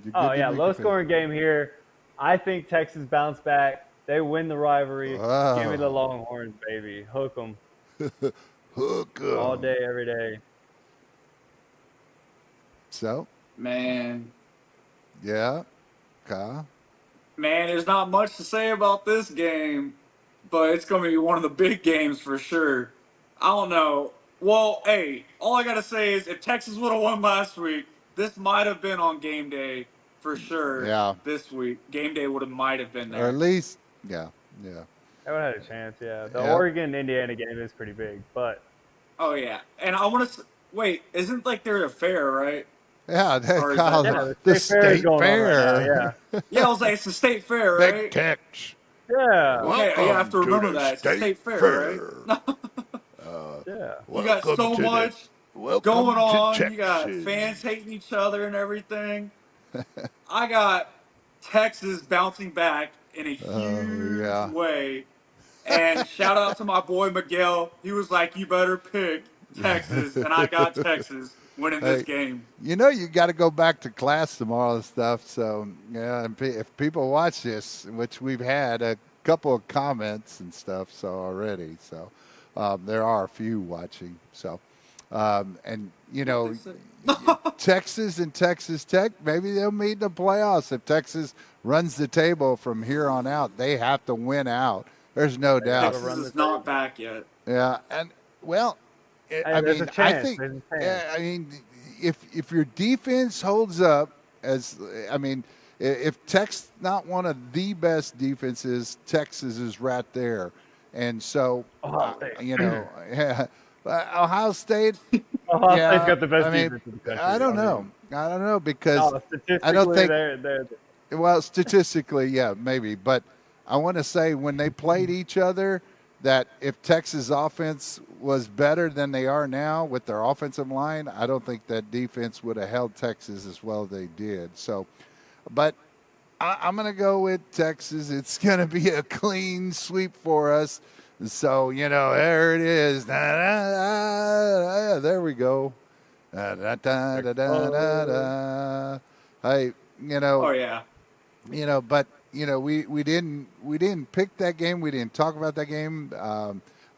[SPEAKER 1] You're
[SPEAKER 3] Oh
[SPEAKER 1] good to
[SPEAKER 3] yeah,
[SPEAKER 1] make a
[SPEAKER 3] low
[SPEAKER 1] pick.
[SPEAKER 3] scoring game here. I think Texas bounce back. They win the rivalry. Give me the
[SPEAKER 1] Wow.
[SPEAKER 3] Longhorns, baby. Hook them
[SPEAKER 1] Hook
[SPEAKER 3] all
[SPEAKER 1] 'em.
[SPEAKER 3] day, every day.
[SPEAKER 1] So,
[SPEAKER 2] man.
[SPEAKER 1] yeah, Kyle.
[SPEAKER 2] Man, there's not much to say about this game, but it's going to be one of the big games for sure. I don't know. Well, hey, all I got to say is if Texas would have won last week, this might have been on game day for sure
[SPEAKER 1] Yeah,
[SPEAKER 2] this week. Game day might have been
[SPEAKER 1] or at
[SPEAKER 2] there.
[SPEAKER 1] least, yeah, yeah,
[SPEAKER 3] They would have had a chance. Yeah, the
[SPEAKER 1] yeah,
[SPEAKER 3] Oregon Indiana game is pretty big, but
[SPEAKER 2] Oh, yeah. And I want to wait, isn't like they're a fair, right?
[SPEAKER 1] yeah. That
[SPEAKER 2] Or is that
[SPEAKER 3] yeah,
[SPEAKER 1] Kyle,
[SPEAKER 2] not?
[SPEAKER 3] the
[SPEAKER 1] the
[SPEAKER 3] state fair is
[SPEAKER 1] state
[SPEAKER 3] going on right now.
[SPEAKER 1] fair,
[SPEAKER 3] Yeah,
[SPEAKER 2] Yeah, I was like, it's the state fair,
[SPEAKER 1] Big
[SPEAKER 2] right?
[SPEAKER 1] Tex.
[SPEAKER 3] yeah,
[SPEAKER 2] Okay, yeah, I have
[SPEAKER 1] Welcome
[SPEAKER 2] to
[SPEAKER 1] to
[SPEAKER 2] remember
[SPEAKER 1] the
[SPEAKER 2] that. It's the
[SPEAKER 1] state
[SPEAKER 2] state fair,
[SPEAKER 1] fair.
[SPEAKER 2] right?
[SPEAKER 3] yeah.
[SPEAKER 2] You got
[SPEAKER 1] Welcome
[SPEAKER 2] so
[SPEAKER 1] to the
[SPEAKER 2] much going
[SPEAKER 1] welcome to
[SPEAKER 2] on. You got fans
[SPEAKER 1] Texas.
[SPEAKER 2] hating each other and everything. I got Texas bouncing back in a
[SPEAKER 1] Oh
[SPEAKER 2] huge
[SPEAKER 1] yeah.
[SPEAKER 2] way. And shout out to my boy Miguel. He was like, "You better pick Texas," and I got Texas winning this
[SPEAKER 1] Hey,
[SPEAKER 2] game.
[SPEAKER 1] you got to go back to class tomorrow and stuff. So yeah, and if people watch this, which we've had a couple of comments and stuff, so already, so there are a few watching. So and
[SPEAKER 2] What they say?
[SPEAKER 1] Texas and Texas Tech, maybe they'll meet in the playoffs. If Texas runs the table from here on out, they have to win out. There's no
[SPEAKER 3] They got
[SPEAKER 1] doubt.
[SPEAKER 3] to
[SPEAKER 2] Texas
[SPEAKER 3] run the
[SPEAKER 2] is not
[SPEAKER 3] table.
[SPEAKER 2] back yet.
[SPEAKER 1] Yeah, and well,
[SPEAKER 3] Hey,
[SPEAKER 1] I
[SPEAKER 3] there's a
[SPEAKER 1] mean, I
[SPEAKER 3] chance.
[SPEAKER 1] think,
[SPEAKER 3] There's a chance.
[SPEAKER 1] I mean, if your defense holds up, I mean, if Tech's not one of the best defenses, Texas is right there, and so,
[SPEAKER 3] Ohio State.
[SPEAKER 1] yeah, Ohio State,
[SPEAKER 3] Ohio State's
[SPEAKER 1] yeah,
[SPEAKER 3] got the best
[SPEAKER 1] I mean,
[SPEAKER 3] defense in the country.
[SPEAKER 1] I don't know, because
[SPEAKER 3] No,
[SPEAKER 1] I don't
[SPEAKER 3] statistically,
[SPEAKER 1] think
[SPEAKER 3] they're
[SPEAKER 1] well, statistically, yeah, maybe. But I want to say when they played each other, that if Texas offense was better than they are now with their offensive line, I don't think that defense would have held Texas as well as they did. So, but I'm going to go with Texas. It's going to be a clean sweep for us. So, there it is. There we go. Da, da, da, da, da, da, da. Hey,
[SPEAKER 2] Oh yeah.
[SPEAKER 1] But we didn't pick that game. We didn't talk about that game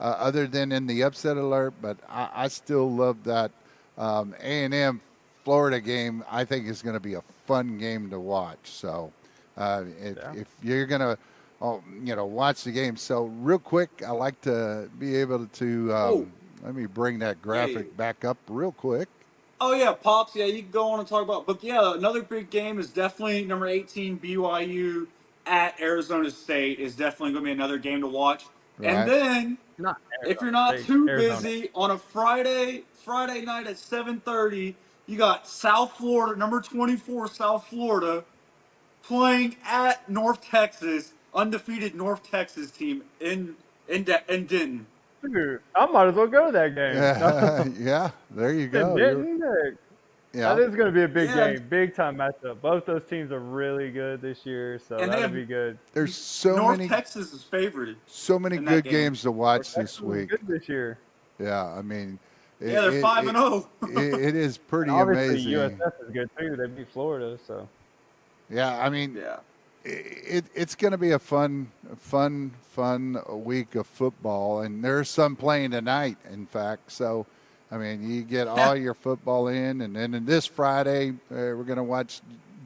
[SPEAKER 1] other than in the upset alert. But I still love that A&M Florida game. I think is going to be a fun game to watch. So if you're going to watch the game, so real quick, I like to be able to let me bring that graphic back up real quick.
[SPEAKER 2] Oh yeah, Pops. Yeah, you can go on and talk about. But yeah, another big game is definitely number 18 BYU at Arizona State is definitely going to be another game to watch. And
[SPEAKER 1] Right.
[SPEAKER 2] then,
[SPEAKER 3] Not
[SPEAKER 2] if you're
[SPEAKER 3] Arizona
[SPEAKER 2] not
[SPEAKER 3] State,
[SPEAKER 2] too
[SPEAKER 3] Arizona.
[SPEAKER 2] busy, on a Friday night at 7:30, you got South Florida, number 24 South Florida, playing at North Texas, undefeated North Texas team in Denton.
[SPEAKER 3] Dude, I might as well go to that game.
[SPEAKER 1] Yeah, there you
[SPEAKER 3] In
[SPEAKER 1] go.
[SPEAKER 3] Denton,
[SPEAKER 1] Yeah.
[SPEAKER 3] that is going to be a big
[SPEAKER 2] Yeah,
[SPEAKER 3] game, big time matchup. Both those teams are really good this year, so
[SPEAKER 2] and they
[SPEAKER 3] that'll
[SPEAKER 2] have
[SPEAKER 3] be good.
[SPEAKER 1] There's so
[SPEAKER 2] North
[SPEAKER 1] many
[SPEAKER 2] Texas is favored in that
[SPEAKER 1] good
[SPEAKER 2] game.
[SPEAKER 1] games to watch
[SPEAKER 3] Texas
[SPEAKER 1] this
[SPEAKER 3] is
[SPEAKER 1] week.
[SPEAKER 3] good this year.
[SPEAKER 1] Yeah, I mean,
[SPEAKER 2] Yeah, they're 5-0.
[SPEAKER 1] it is pretty
[SPEAKER 3] Obviously,
[SPEAKER 1] amazing.
[SPEAKER 3] USF is good too. They beat Florida, so
[SPEAKER 1] Yeah, I mean,
[SPEAKER 2] Yeah.
[SPEAKER 1] it's going to be a fun week of football, and there's some playing tonight. In fact, so I mean, you get all your football in, and then this Friday we're going to watch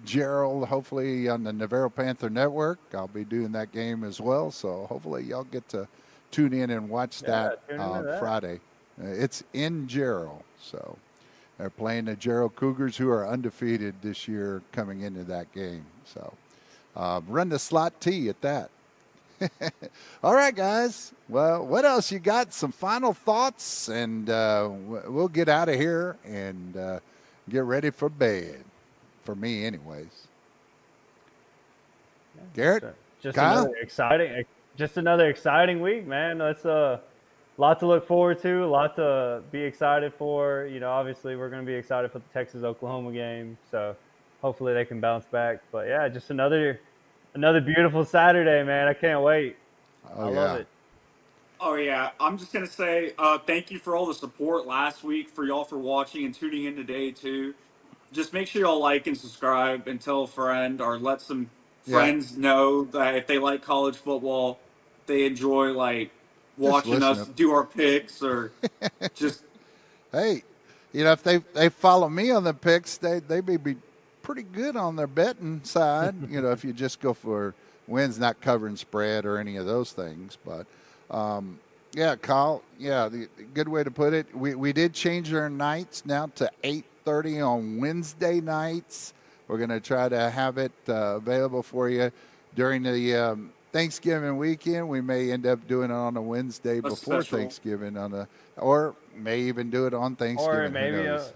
[SPEAKER 1] Gerald, hopefully on the Navarro Panther Network. I'll be doing that game as well, so hopefully y'all get to tune in and watch that
[SPEAKER 3] tune into that.
[SPEAKER 1] Friday. It's in Gerald, so they're playing the Gerald Cougars, who are undefeated this year coming into that game. So run the slot T at that. All right, guys. Well, what else you got? Some final thoughts, and we'll get out of here and get ready for bed. For me, anyways. Garrett,
[SPEAKER 3] just
[SPEAKER 1] Kyle?
[SPEAKER 3] another exciting week, man. That's a lot to look forward to, a lot to be excited for. Obviously, we're going to be excited for the Texas-Oklahoma game, so hopefully they can bounce back. But yeah, just another beautiful Saturday, man. I can't wait.
[SPEAKER 1] Oh,
[SPEAKER 3] I love it.
[SPEAKER 2] Oh yeah, I'm just gonna say thank you for all the support last week, for y'all for watching and tuning in today too. Just make sure y'all like and subscribe and tell a friend or let some
[SPEAKER 1] Yeah.
[SPEAKER 2] friends know that if they like college football, they enjoy like watching
[SPEAKER 1] listen
[SPEAKER 2] us
[SPEAKER 1] up.
[SPEAKER 2] do our picks or just
[SPEAKER 1] Hey, if they follow me on the picks, they may be pretty good on their betting side. If you just go for wins, not covering spread or any of those things. But yeah, Kyle. Yeah, the good way to put it. We did change our nights now to 8:30 on Wednesday nights. We're going to try to have it available for you during the Thanksgiving weekend. We may end up doing it on a Wednesday before
[SPEAKER 2] special.
[SPEAKER 1] Thanksgiving or may even do it on Thanksgiving.
[SPEAKER 3] Or maybe
[SPEAKER 1] who knows?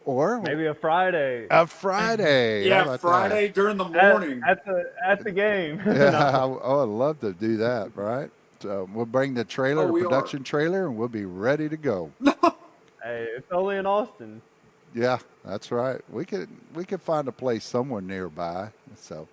[SPEAKER 1] Or
[SPEAKER 3] Maybe a Friday.
[SPEAKER 1] a Friday. How
[SPEAKER 2] yeah
[SPEAKER 1] about
[SPEAKER 2] Friday during the morning.
[SPEAKER 3] At the game.
[SPEAKER 1] that? Yeah, I'd love to do that. Right. So we'll bring the trailer, the
[SPEAKER 2] we are.
[SPEAKER 1] production trailer, and we'll be ready to go.
[SPEAKER 3] Hey, it's only in Austin.
[SPEAKER 1] Yeah, that's right. We could find a place somewhere nearby. So,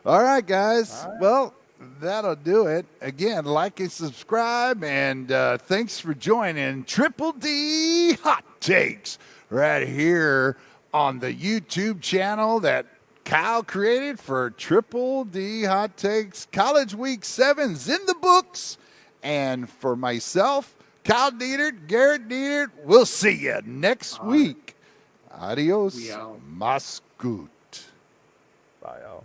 [SPEAKER 1] all right, guys.
[SPEAKER 3] All right.
[SPEAKER 1] Well, that'll do it. Again, like and subscribe, and thanks for joining Triple D Hot Takes right here on the YouTube channel that Kyle created for Triple D Hot Takes. College Week 7's in the books, and for myself, Kyle Dietert, Garrett Dietert, we'll see you next week. Adios,
[SPEAKER 2] We out.
[SPEAKER 1] Mascoot.
[SPEAKER 3] Bye, y'all.